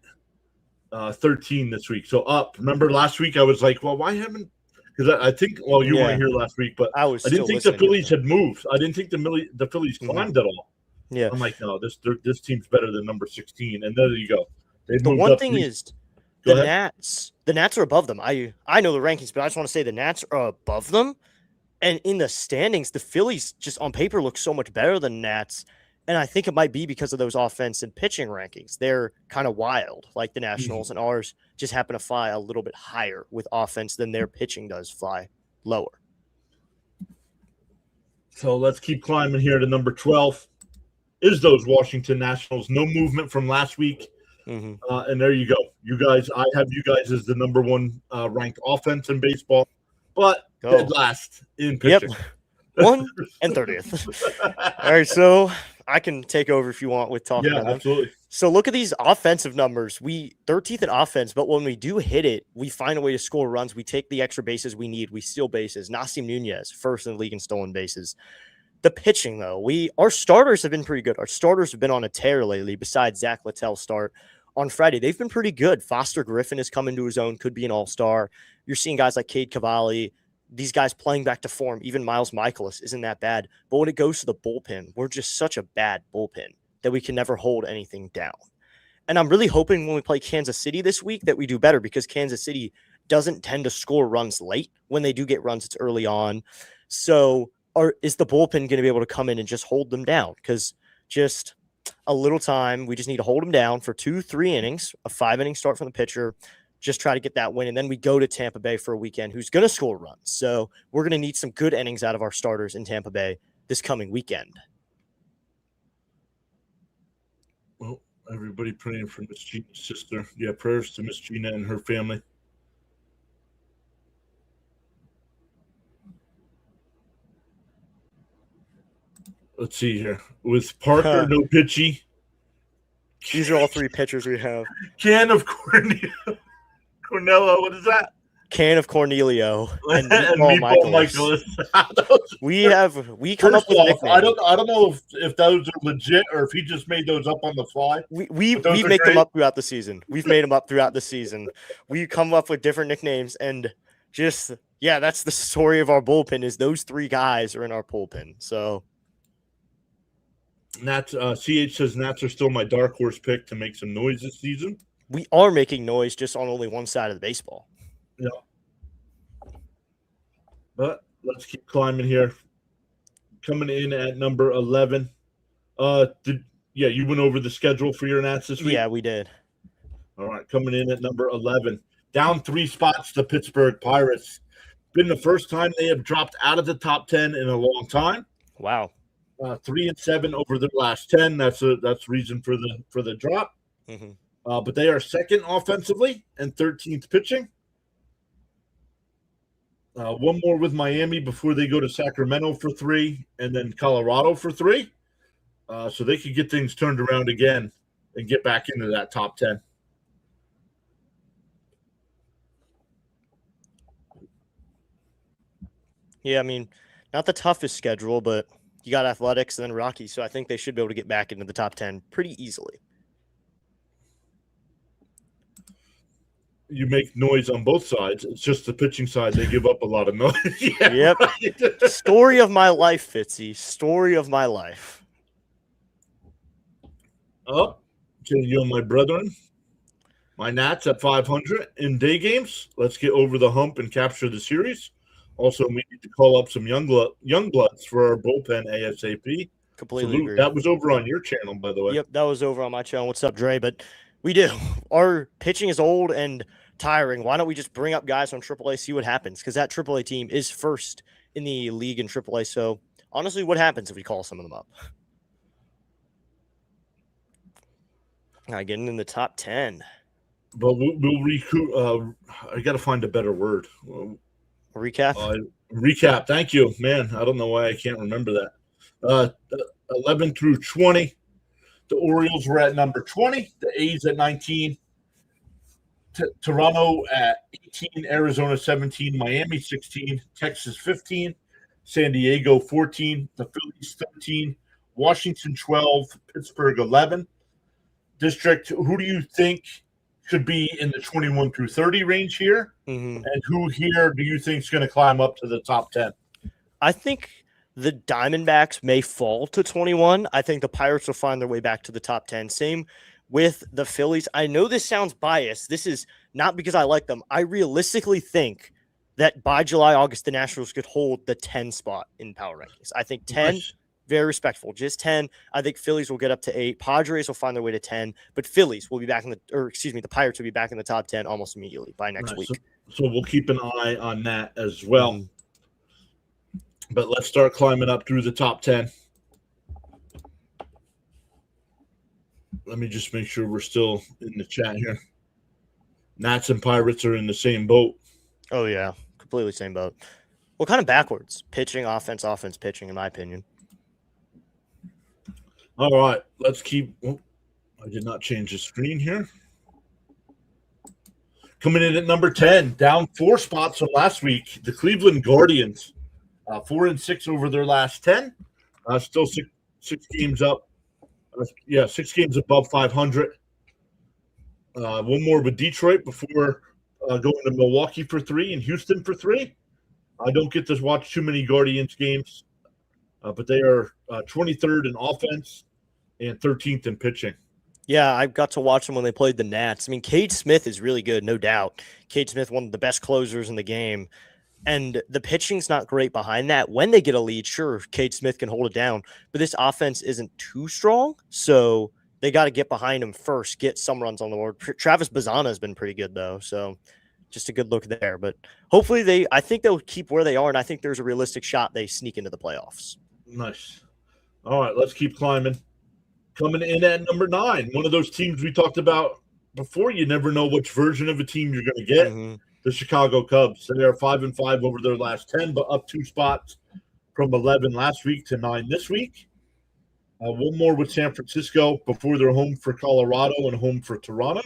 13 this week. So up. Remember last week I was like, well, why haven't? Because I think, well, you weren't here last week, but I didn't think the Phillies had moved. I didn't think the Phillies climbed at all. Yeah. I'm like, no, this team's better than number 16. And there you go. The one thing is the Nats are above them. I know the rankings, but I just want to say the Nats are above them. And in the standings, the Phillies just on paper look so much better than Nats. And I think it might be because of those offense and pitching rankings. They're kind of wild, like the Nationals, and ours just happen to fly a little bit higher with offense than their pitching does fly lower. So let's keep climbing here to number 12. Is those Washington Nationals. No movement from last week. And there you go. You guys, I have you guys as the number 1 ranked offense in baseball, but dead last in pitching. Yep. 1 and 30th. All right, so I can take over if you want with talking about them. Absolutely. So look at these offensive numbers. We 13th in offense, but when we do hit it, we find a way to score runs. We take the extra bases we need. We steal bases. Nasim Nunez, first in the league in stolen bases. The pitching, though, our starters have been pretty good. Our starters have been on a tear lately, besides Zach Littell's start on Friday. They've been pretty good. Foster Griffin has come into his own, could be an all-star. You're seeing guys like Cade Cavalli, these guys playing back to form. Even Miles Michaelis isn't that bad. But when it goes to the bullpen, we're just such a bad bullpen that we can never hold anything down. And I'm really hoping when we play Kansas City this week that we do better, because Kansas City doesn't tend to score runs late. When they do get runs, it's early on. So is the bullpen going to be able to come in and just hold them down? Because just a little time, we just need to hold them down for 2-3 innings, a 5-inning start from the pitcher, just try to get that win. And then we go to Tampa Bay for a weekend who's going to score runs. So we're going to need some good innings out of our starters in Tampa Bay this coming weekend. Well, everybody praying for Miss Gina's sister. Yeah, prayers to Miss Gina and her family. Let's see here. With Parker, no pitchy. These are all 3 pitchers we have. Can of Cornello, what is that? Can of Cornelio and Meatball Michaelis. we come up with nicknames. I don't know if those are legit or if he just made those up on the fly. We make them up throughout the season. We've made them up throughout the season. We come up with different nicknames, and just that's the story of our bullpen. Is those 3 guys are in our bullpen. So Nats, CH says Nats are still my dark horse pick to make some noise this season. We are making noise just on only one side of the baseball. Yeah. But let's keep climbing here. Coming in at number 11. You went over the schedule for your Nats this week? Yeah, we did. All right. Coming in at number 11. down 3 spots. The Pittsburgh Pirates. Been the first time they have dropped out of the top 10 in a long time. Wow. 3-7 over their last 10. That's reason for the drop. Mm-hmm. But they are second offensively and 13th pitching. One more with Miami before they go to Sacramento for 3, and then Colorado for 3. So they could get things turned around again and get back into that top 10. Yeah, I mean, not the toughest schedule, but you got Athletics and then Rockies, so I think they should be able to get back into the top 10 pretty easily. You make noise on both sides. It's just the pitching side. They give up a lot of noise. Yep. Story of my life, Fitzy. Story of my life. Oh, to you, my brethren. My Nats at 500 in day games. Let's get over the hump and capture the series. Also, we need to call up some young bloods for our bullpen ASAP. Completely agree. That was over on your channel, by the way. Yep, that was over on my channel. What's up, Dre? But we do. Our pitching is old and tiring. Why don't we just bring up guys from AAA, see what happens? Because that AAA team is first in the league in AAA. So, honestly, what happens if we call some of them up? All right, getting in the top 10. But we'll recruit. I got to find a better word. Recap? Recap. Thank you, man. I don't know why I can't remember that. 11 through 20. The Orioles were at number 20. The A's at 19. Toronto at 18. Arizona 17. Miami 16. Texas 15. San Diego 14. The Phillies 13. Washington 12. Pittsburgh 11. District, who do you think should be in the 21 through 30 range here? Mm-hmm. And who here do you think is going to climb up to the top 10? I think the Diamondbacks may fall to 21. I think the Pirates will find their way back to the top 10. Same with the Phillies. I know this sounds biased. This is not because I like them. I realistically think that by July, August, the Nationals could hold the 10 spot in power rankings. I think 10, Nice. Very respectful. Just 10. I think Phillies will get up to 8. Padres will find their way to 10. But Phillies will be back the Pirates will be back in the top 10 almost immediately by next week. So we'll keep an eye on that as well. But let's start climbing up through the top 10. Let me just make sure we're still in the chat here. Nats and Pirates are in the same boat. Oh, yeah. Completely same boat. Well, kind of backwards. Pitching, offense, pitching, in my opinion. All right. Let's keep I did not change the screen here. Coming in at number 10, down 4 spots from last week, the Cleveland Guardians. 4-6 over their last 10. Still six games up. 6 games above 500. One more with Detroit before going to Milwaukee for 3 and Houston for 3. I don't get to watch too many Guardians games, but they are 23rd in offense and 13th in pitching. Yeah, I got to watch them when they played the Nats. I mean, Cade Smith is really good, no doubt. Cade Smith, one of the best closers in the game. And the pitching's not great behind that. When they get a lead, sure, Cade Smith can hold it down. But this offense isn't too strong, so they got to get behind him first, get some runs on the board. Travis Bazzana has been pretty good, though, so just a good look there. But hopefully I think they'll keep where they are, and I think there's a realistic shot they sneak into the playoffs. Nice. All right, let's keep climbing. Coming in at number 9, one of those teams we talked about before. You never know which version of a team you're going to get. Mm-hmm. The Chicago Cubs. They are 5-5 over their last 10, but up 2 spots from 11 last week to 9 this week. One more with San Francisco before they're home for Colorado and home for Toronto.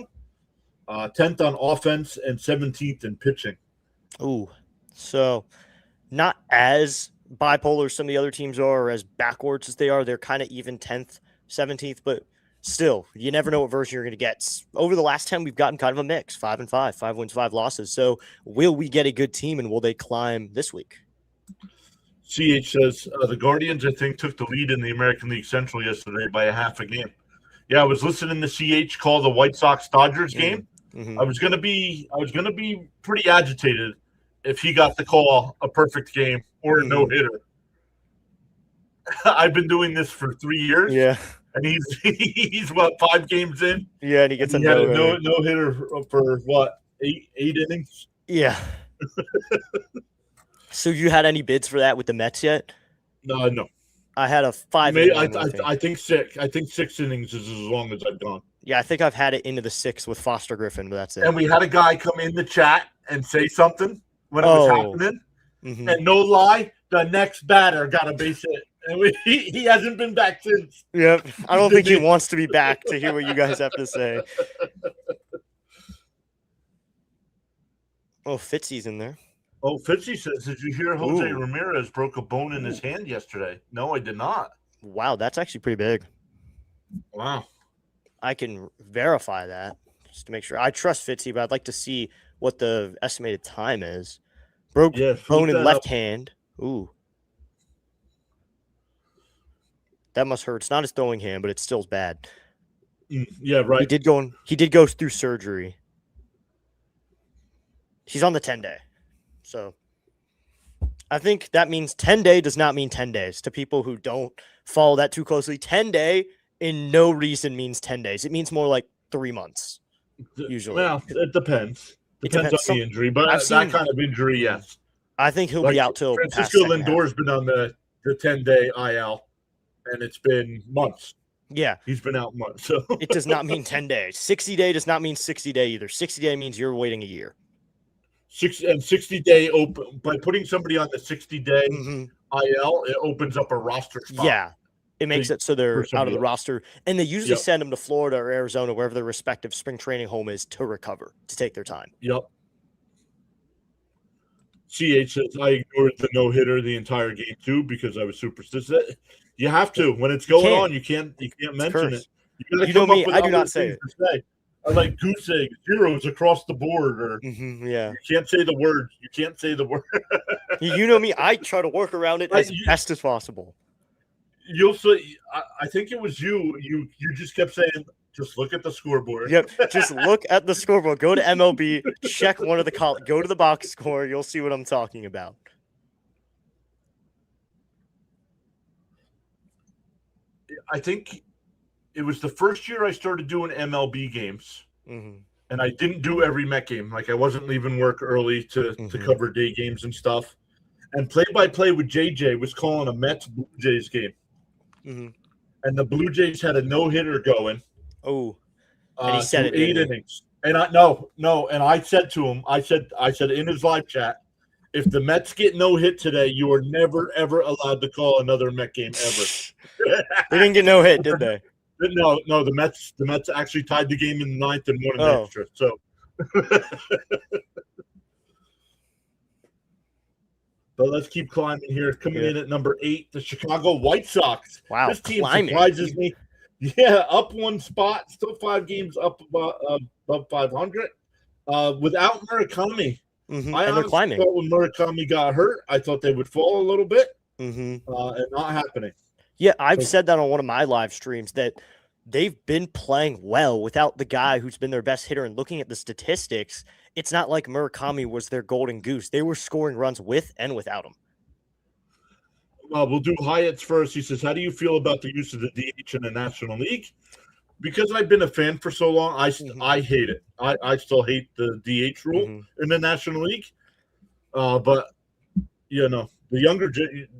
10th on offense and 17th in pitching. Ooh, so not as bipolar as some of the other teams are, or as backwards as they are. They're kind of even 10th, 17th, but still, you never know what version you're going to get. Over the last 10, we've gotten kind of a mix, 5-5, 5 wins, 5 losses. So will we get a good team, and will they climb this week? CH says, the Guardians, I think, took the lead in the American League Central yesterday by a half a game. Yeah, I was listening to CH call the White Sox-Dodgers game. Mm-hmm. I was gonna be pretty agitated if he got the call a perfect game or a no-hitter. I've been doing this for 3 years. Yeah. And he's what, 5 games in? Yeah, and he gets a no-hitter no-hitter for what? eight innings. Yeah. So you had any bids for that with the Mets yet? No. I had a 5 Maybe, inning one, I think. I think six. I think 6 innings is as long as I've gone. Yeah, I think I've had it into the 6 with Foster Griffin, but that's it. And we had a guy come in the chat and say something when it was happening. Mm-hmm. And no lie, the next batter got a base hit. And he hasn't been back since. Yep. I don't think he wants to be back to hear what you guys have to say. Oh, Fitzy's in there. Oh, Fitzy says, did you hear Jose Ramirez broke a bone in his hand yesterday? No, I did not. Wow, that's actually pretty big. Wow. I can verify that just to make sure. I trust Fitzy, but I'd like to see what the estimated time is. Broke bone in left hand. Ooh. That must hurt. It's not his throwing hand, but it still's bad. Yeah, right. He did go through surgery. He's on the 10-day. So I think that means 10-day does not mean 10 days. To people who don't follow that too closely, 10-day in no reason means 10 days. It means more like 3 months, usually. Well, it depends. Depends on the injury, but that kind of injury, yes. I think he'll be out till Francisco Lindor's been on the 10-day IL, and it's been months. Yeah. He's been out months. So it does not mean 10 days. 60-day does not mean 60-day either. 60-day means you're waiting a year. 60-day open by putting somebody on the 60-day IL, it opens up a roster spot. Yeah. It makes it so they're out of the roster. And they usually send them to Florida or Arizona, wherever their respective spring training home is, to recover, to take their time. Yep. CH says, I ignored the no-hitter the entire game, too, because I was superstitious. You have to. When it's going on, you can't mention it. You know me, I do not say it. I like goose egg, zeros across the board, or yeah. You can't say the word. You can't say the word. You know me, I try to work around it as best as possible. You'll say, I think it was you. You just kept saying, just look at the scoreboard. Yep, just look at the scoreboard. Go to MLB, check one of the columns, go to the box score. You'll see what I'm talking about. I think it was the first year I started doing MLB games, and I didn't do every Met game. Like I wasn't leaving work early to cover day games and stuff. And play-by-play with JJ was calling a Mets Blue Jays game, and the Blue Jays had a no-hitter going. Oh, and he said it 8 innings. And I said to him, I said in his live chat, if the Mets get no hit today, you are never ever allowed to call another Met game ever. They didn't get no hit, did they? No. The Mets actually tied the game in the 9th and won an extra. So, but let's keep climbing here. Coming in at number 8, the Chicago White Sox. Wow, this team surprises me. Yeah, up 1 spot, still 5 games up above 500. Without Murakami. I honestly thought when Murakami got hurt, I thought they would fall a little bit, and not happening. Yeah, I've said that on one of my live streams that they've been playing well without the guy who's been their best hitter. And looking at the statistics, it's not like Murakami was their golden goose. They were scoring runs with and without him. We'll do Hyatt's first. He says, how do you feel about the use of the DH in the National League? Because I've been a fan for so long, I hate it. I still hate the DH rule in the National League. But, the younger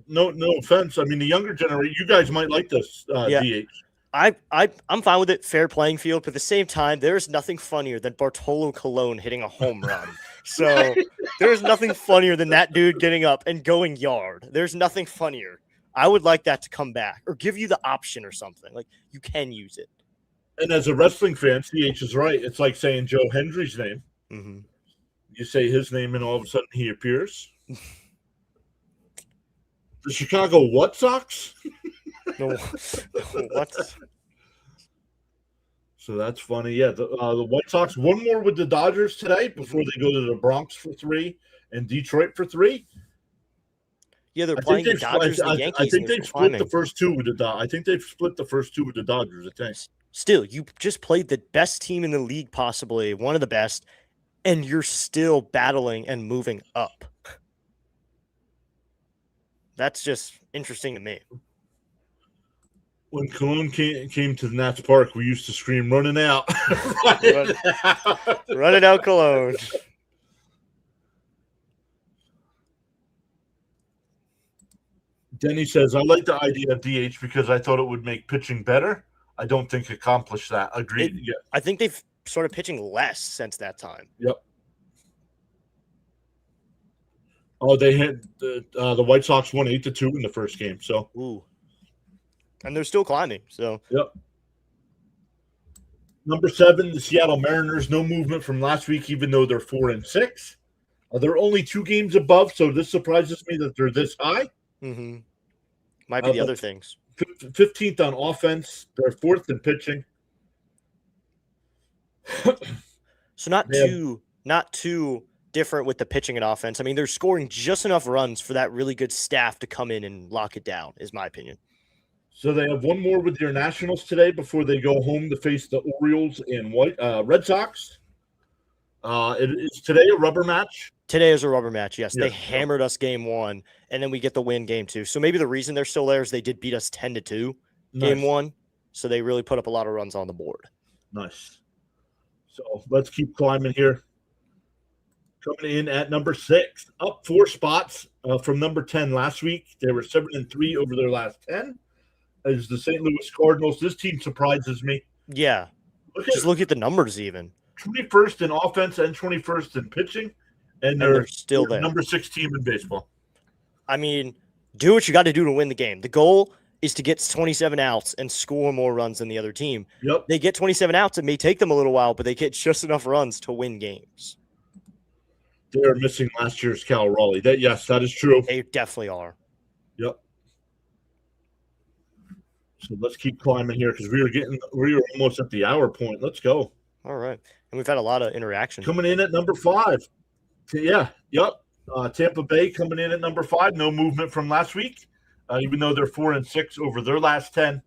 no offense. I mean, the younger generation, you guys might like this DH. I'm fine with it, fair playing field. But at the same time, there's nothing funnier than Bartolo Colon hitting a home run. So there's nothing funnier than that dude getting up and going yard. There's nothing funnier. I would like that to come back or give you the option or something. Like, you can use it. And as a wrestling fan, CH is right. It's like saying Joe Hendry's name. You say his name, and all of a sudden he appears. The Chicago What Sox? No, what? So that's funny. Yeah, the White Sox, one more with the Dodgers today before they go to the Bronx for 3 and Detroit for 3. Yeah, they're playing the Dodgers and the Yankees. I think they've split the first 2 with the Dodgers. I think they've split the first 2 with the Dodgers, I think. Still, you just played the best team in the league, possibly one of the best, and you're still battling and moving up. That's just interesting to me. When Cologne came to the Nats Park, we used to scream, "Running out!" Running out Cologne. Denny says, "I like the idea of DH because I thought it would make pitching better. I don't think it accomplished that." Agreed. Yeah. I think they've started pitching less since that time. Yep. Oh, they had the White Sox won 8-2 in the first game. So, ooh, and they're still climbing. So, yep. Number 7, the Seattle Mariners. No movement from last week, even though they're 4-6. They're only 2 games above, so this surprises me that they're this high. Mm-hmm. Might be the other things. 15th on offense. They're 4th in pitching. So not too different with the pitching and offense. I mean, they're scoring just enough runs for that really good staff to come in and lock it down, is my opinion. So they have one more with your Nationals today before they go home to face the Orioles and Red Sox. Is today a rubber match? Today is a rubber match, yes. They hammered us game 1, and then we get the win game 2. So maybe the reason they're still there is they did beat us 10-2 game 1. So they really put up a lot of runs on the board. Nice. So let's keep climbing here. Coming in at number 6, up 4 spots from number 10 last week. They were 7-3 over their last 10. As the St. Louis Cardinals, this team surprises me. Yeah. Look at the numbers even. 21st in offense and 21st in pitching. And they're still there. Number 6 team in baseball. I mean, do what you got to do to win the game. The goal is to get 27 outs and score more runs than the other team. Yep. They get 27 outs. It may take them a little while, but they get just enough runs to win games. They are missing last year's Cal Raleigh. That is true. They definitely are. Yep. So let's keep climbing here because we are almost at the hour point. Let's go. All right. And we've had a lot of interaction. Coming in at number 5. Yeah. Yep. Tampa Bay coming in at number 5. No movement from last week, even though they're 4-6 over their last 10.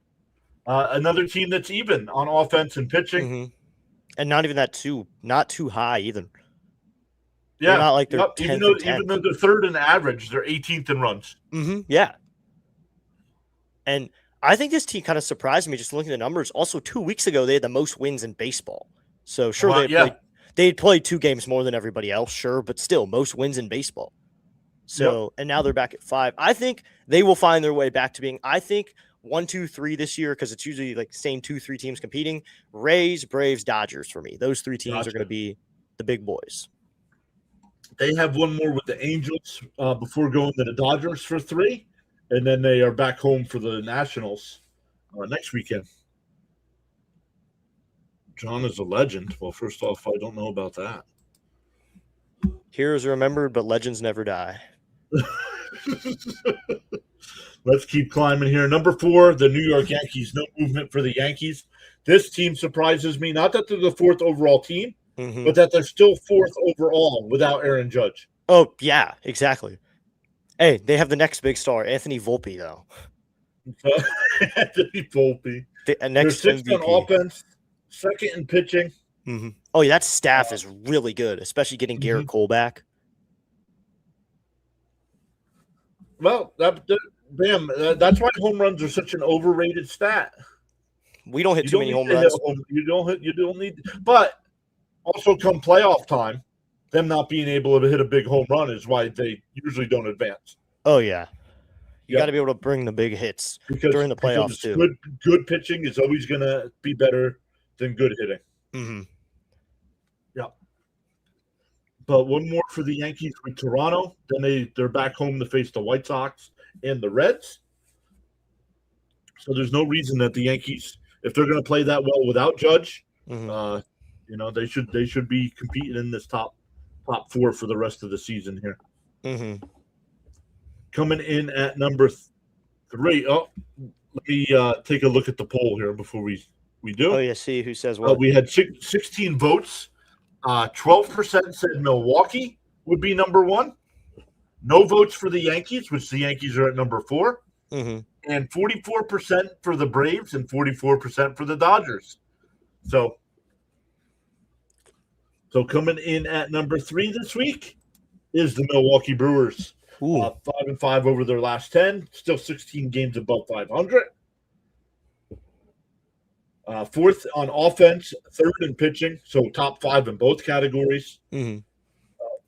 Another team that's even on offense and pitching. Mm-hmm. And not even not too high either. Yeah. They're not like they're 10th even though they're 3rd in average, they're 18th in runs. Mm-hmm. Yeah. And I think this team kind of surprised me just looking at the numbers. Also, 2 weeks ago, they had the most wins in baseball. So, sure, they had played 2 games more than everybody else, sure, but still, most wins in baseball. So, And now they're back at 5. I think they will find their way back to being, 1, 2, 3 this year, because it's usually like same 2-3 teams competing. Rays, Braves, Dodgers for me. Those 3 teams are going to be the big boys. They have one more with the Angels before going to the Dodgers for 3. And then they are back home for the Nationals next weekend. John is a legend. Well, first off, I don't know about that. Heroes are remembered, but legends never die. Let's keep climbing here. Number 4, the New York Yankees. No movement for the Yankees. This team surprises me. Not that they're the 4th overall team, but that they're still 4th overall without Aaron Judge. Oh, yeah, exactly. Hey, they have the next big star, Anthony Volpe, though. Anthony Volpe. They're 6th on offense, 2nd in pitching. Mm-hmm. Oh, yeah, that staff is really good, especially getting Garrett Cole back. Well, that's why home runs are such an overrated stat. We don't hit too many home runs. You don't need, but also come playoff time, them not being able to hit a big home run is why they usually don't advance. Oh, yeah. You got to be able to bring the big hits during the playoffs, too. Good pitching is always going to be better than good hitting. Mm-hmm. Yeah. But one more for the Yankees with Toronto. Then they're back home to face the White Sox and the Reds. So there's no reason that the Yankees, if they're going to play that well without Judge, they should be competing in this top 4 for the rest of the season here. Mm-hmm. Coming in at number 3. Oh, let me take a look at the poll here before we do. Oh, yeah, see who says what. We had 16 votes. 12% said Milwaukee would be number 1. No votes for the Yankees, which the Yankees are at number 4. Mm-hmm. And 44% for the Braves and 44% for the Dodgers. So coming in at number 3 this week is the Milwaukee Brewers. 5-5 over their last 10, still 16 games above 500. Fourth on offense, third in pitching, so top 5 in both categories. Mm-hmm.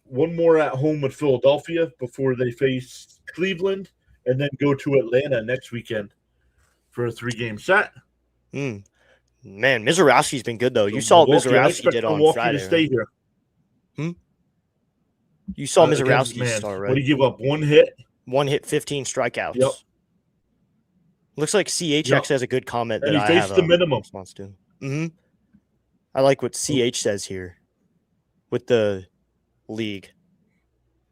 One more at home with Philadelphia before they face Cleveland, and then go to Atlanta next weekend for a 3-game set. Man, Mizorowski's been good though. So You saw what Milwaukee, I Mizorowski expect did on Milwaukee Friday. to stay here. You saw Against, Mizorowski start, right? What did he give up? 1 hit? 1 hit, 15 strikeouts. Yep. Looks like CHX Yep. has a good comment And that he I faced have the a minimum. response to. I like what CH says here with the league.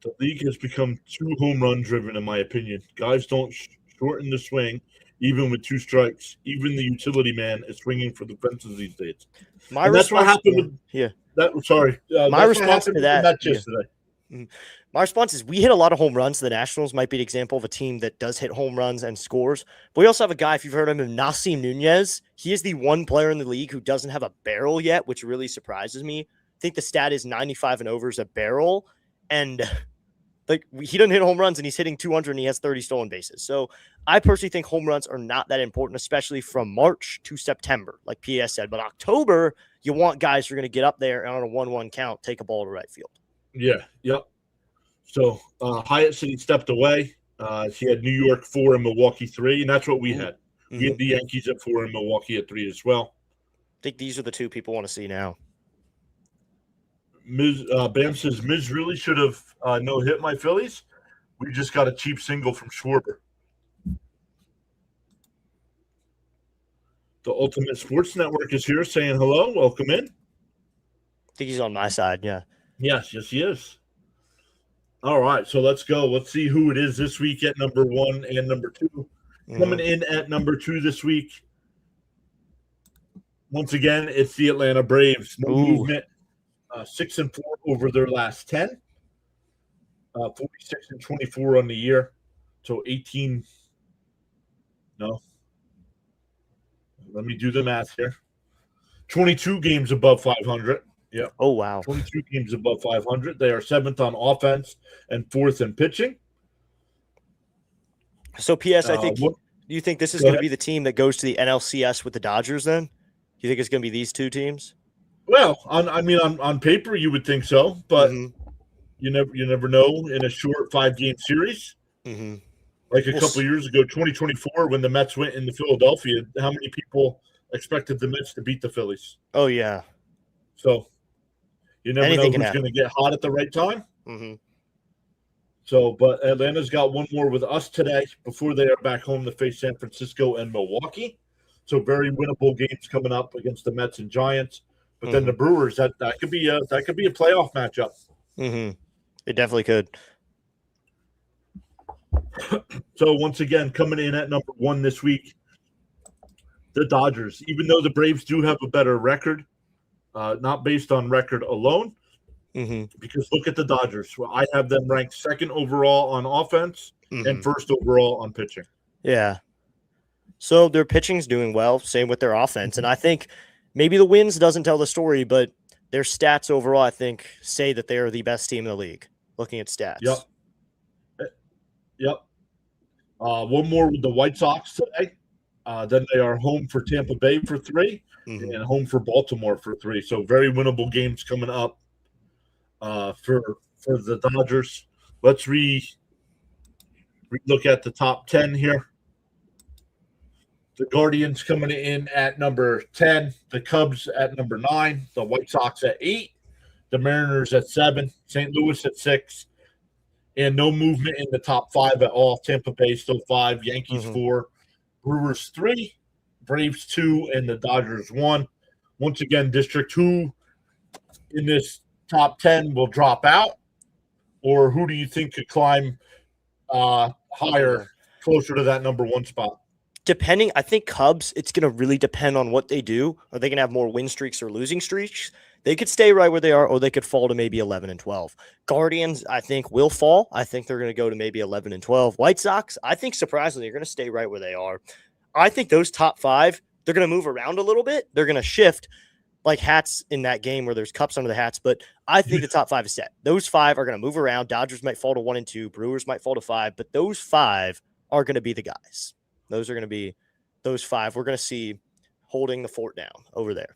The league has become too home run driven, in my opinion. Guys don't shorten the swing, even with 2 strikes. Even the utility man is swinging for the fences these days. And that's what happened with that. Sorry, my response to that yesterday. My response is we hit a lot of home runs. The Nationals might be an example of a team that does hit home runs and scores. But we also have a guy, if you've heard of him, Nasim Nunez. He is the one player in the league who doesn't have a barrel yet, which really surprises me. I think the stat is 95 and over is a barrel. And like he doesn't hit home runs and he's hitting 200 and he has 30 stolen bases. So I personally think home runs are not that important, especially from March to September, like PS said. But October, you want guys who are going to get up there and on a 1-1 count, take a ball to right field. Yeah, yep. So Hyatt said he stepped away. He had New York 4 and Milwaukee 3, and that's what we had. We had the Yankees at 4 and Milwaukee at 3 as well. I think these are the 2 people want to see now. Bam says Miz really should have no hit my Phillies. We just got a cheap single from Schwarber. The Ultimate Sports Network is here saying hello. Welcome in. I think he's on my side, yeah. Yes, he is. All right, so let's go. Let's see who it is this week at number 1 and number 2. Coming in at number 2 this week, once again, it's the Atlanta Braves. No movement. 6-4 over their last 10. 46-24 on the year. So 18. No. Let me do the math here. 22 games above 500. Yeah. Oh, wow. 22 games above 500. They are 7th on offense and 4th in pitching. So, P.S., I think, do you think this is going to be the team that goes to the NLCS with the Dodgers then? Do you think it's going to be these 2 teams? Well, on paper, you would think so, but you never know in a short 5-game series. Like a couple years ago, 2024, when the Mets went into Philadelphia, how many people expected the Mets to beat the Phillies? Oh, yeah. So you never know who's going to get hot at the right time. So, but Atlanta's got one more with us today before they are back home to face San Francisco and Milwaukee. So very winnable games coming up against the Mets and Giants. But then the Brewers, that could be a playoff matchup. It definitely could. So once again, coming in at number 1 this week, the Dodgers. Even though the Braves do have a better record, not based on record alone, because look at the Dodgers. Well, I have them ranked 2nd overall on offense and 1st overall on pitching. Yeah. So their pitching's doing well, same with their offense. And I think maybe the wins doesn't tell the story, but their stats overall, I think, say that they are the best team in the league, looking at stats. Yep. One more with the White Sox today. Then they are home for Tampa Bay for 3 and home for Baltimore for 3. So very winnable games coming up for the Dodgers. Let's look at the top 10 here. The Guardians coming in at number 10, the Cubs at number 9, the White Sox at 8, the Mariners at 7, St. Louis at 6, and no movement in the top 5 at all. Tampa Bay still 5, Yankees 4, Brewers 3, Braves 2, and the Dodgers 1. Once again, District 2 in this top 10 will drop out, or who do you think could climb higher, closer to that number 1 spot? Depending, I think Cubs, it's going to really depend on what they do. Are they going to have more win streaks or losing streaks? They could stay right where they are, or they could fall to maybe 11 and 12. Guardians, I think, will fall. I think they're going to go to maybe 11 and 12. White Sox, I think, surprisingly, they're going to stay right where they are. I think those top 5, they're going to move around a little bit. They're going to shift like hats in that game where there's cups under the hats, but I think the top 5 is set. Those 5 are going to move around. Dodgers might fall to 1 and 2. Brewers might fall to 5, but those 5 are going to be the guys. Those are going to be those 5. We're going to see holding the fort down over there.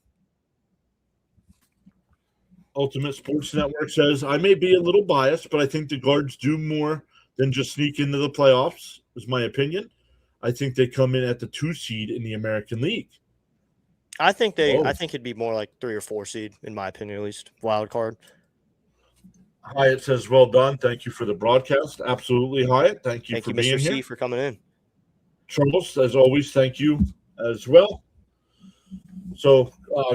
Ultimate Sports Network says, I may be a little biased, but I think the Guards do more than just sneak into the playoffs, is my opinion. I think they come in at the 2 seed in the American League. I think it'd be more like 3 or 4 seed, in my opinion, at least. Wild card. Hyatt says, well done. Thank you for the broadcast. Absolutely, Hyatt. Thank you for being Mr. C, here. for coming in. Charles, as always, thank you as well. So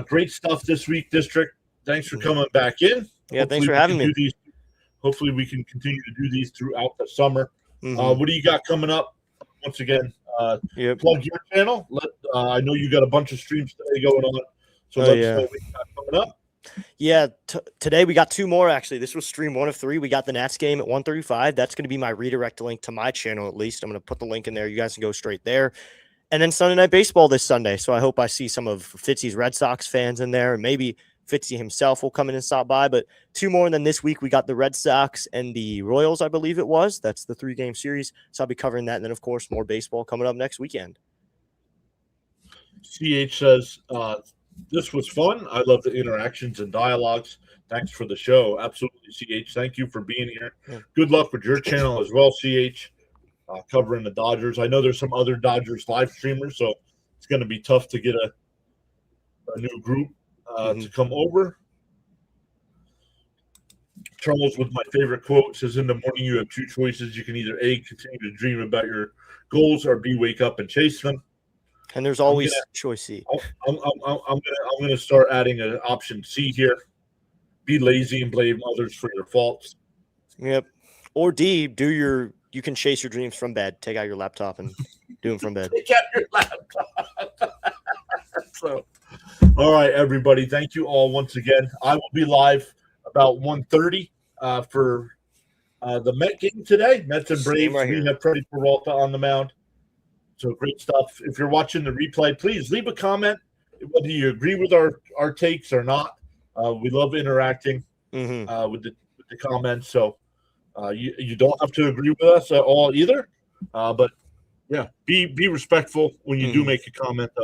great stuff this week, District. Thanks for coming back in. Yeah, thanks for having me. Hopefully we can continue to do these throughout the summer. Mm-hmm. What do you got coming up? Once again, plug your channel. I know you got a bunch of streams today going on. So let's know what you got coming up. Yeah, today we got 2 more, actually. This was stream 1 of 3. We got the Nats game at 1:35. That's going to be my redirect link to my channel, at least. I'm going to put the link in there. You guys can go straight there. And then Sunday Night Baseball this Sunday. So I hope I see some of Fitzy's Red Sox fans in there. And maybe Fitzy himself will come in and stop by. But 2 more. And then this week we got the Red Sox and the Royals, I believe it was. That's the 3-game series. So I'll be covering that. And then, of course, more baseball coming up next weekend. CH says, this was fun. I love the interactions and dialogues. Thanks for the show. Absolutely, CH. Thank you for being here. Yeah. Good luck with your channel as well, CH, covering the Dodgers. I know there's some other Dodgers live streamers, so it's going to be tough to get a new group to come over. Charles, with my favorite quote, says, in the morning you have 2 choices. You can either A, continue to dream about your goals, or B, wake up and chase them. And there's always choice C. I'm gonna start adding an option C here. Be lazy and blame others for your faults. Yep. Or D, you can chase your dreams from bed. Take out your laptop and do them from bed. Take out your laptop. So, all right, everybody. Thank you all once again. I will be live about 1:30 for the Met game today. Mets and Braves. We have Freddie Peralta on the mound. So great stuff. If you're watching the replay, please leave a comment whether you agree with our takes or not. We love interacting with the comments. So you don't have to agree with us at all either. But yeah, be respectful when you do make a comment though.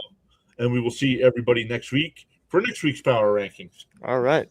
And we will see everybody next week for next week's Power Rankings. All right.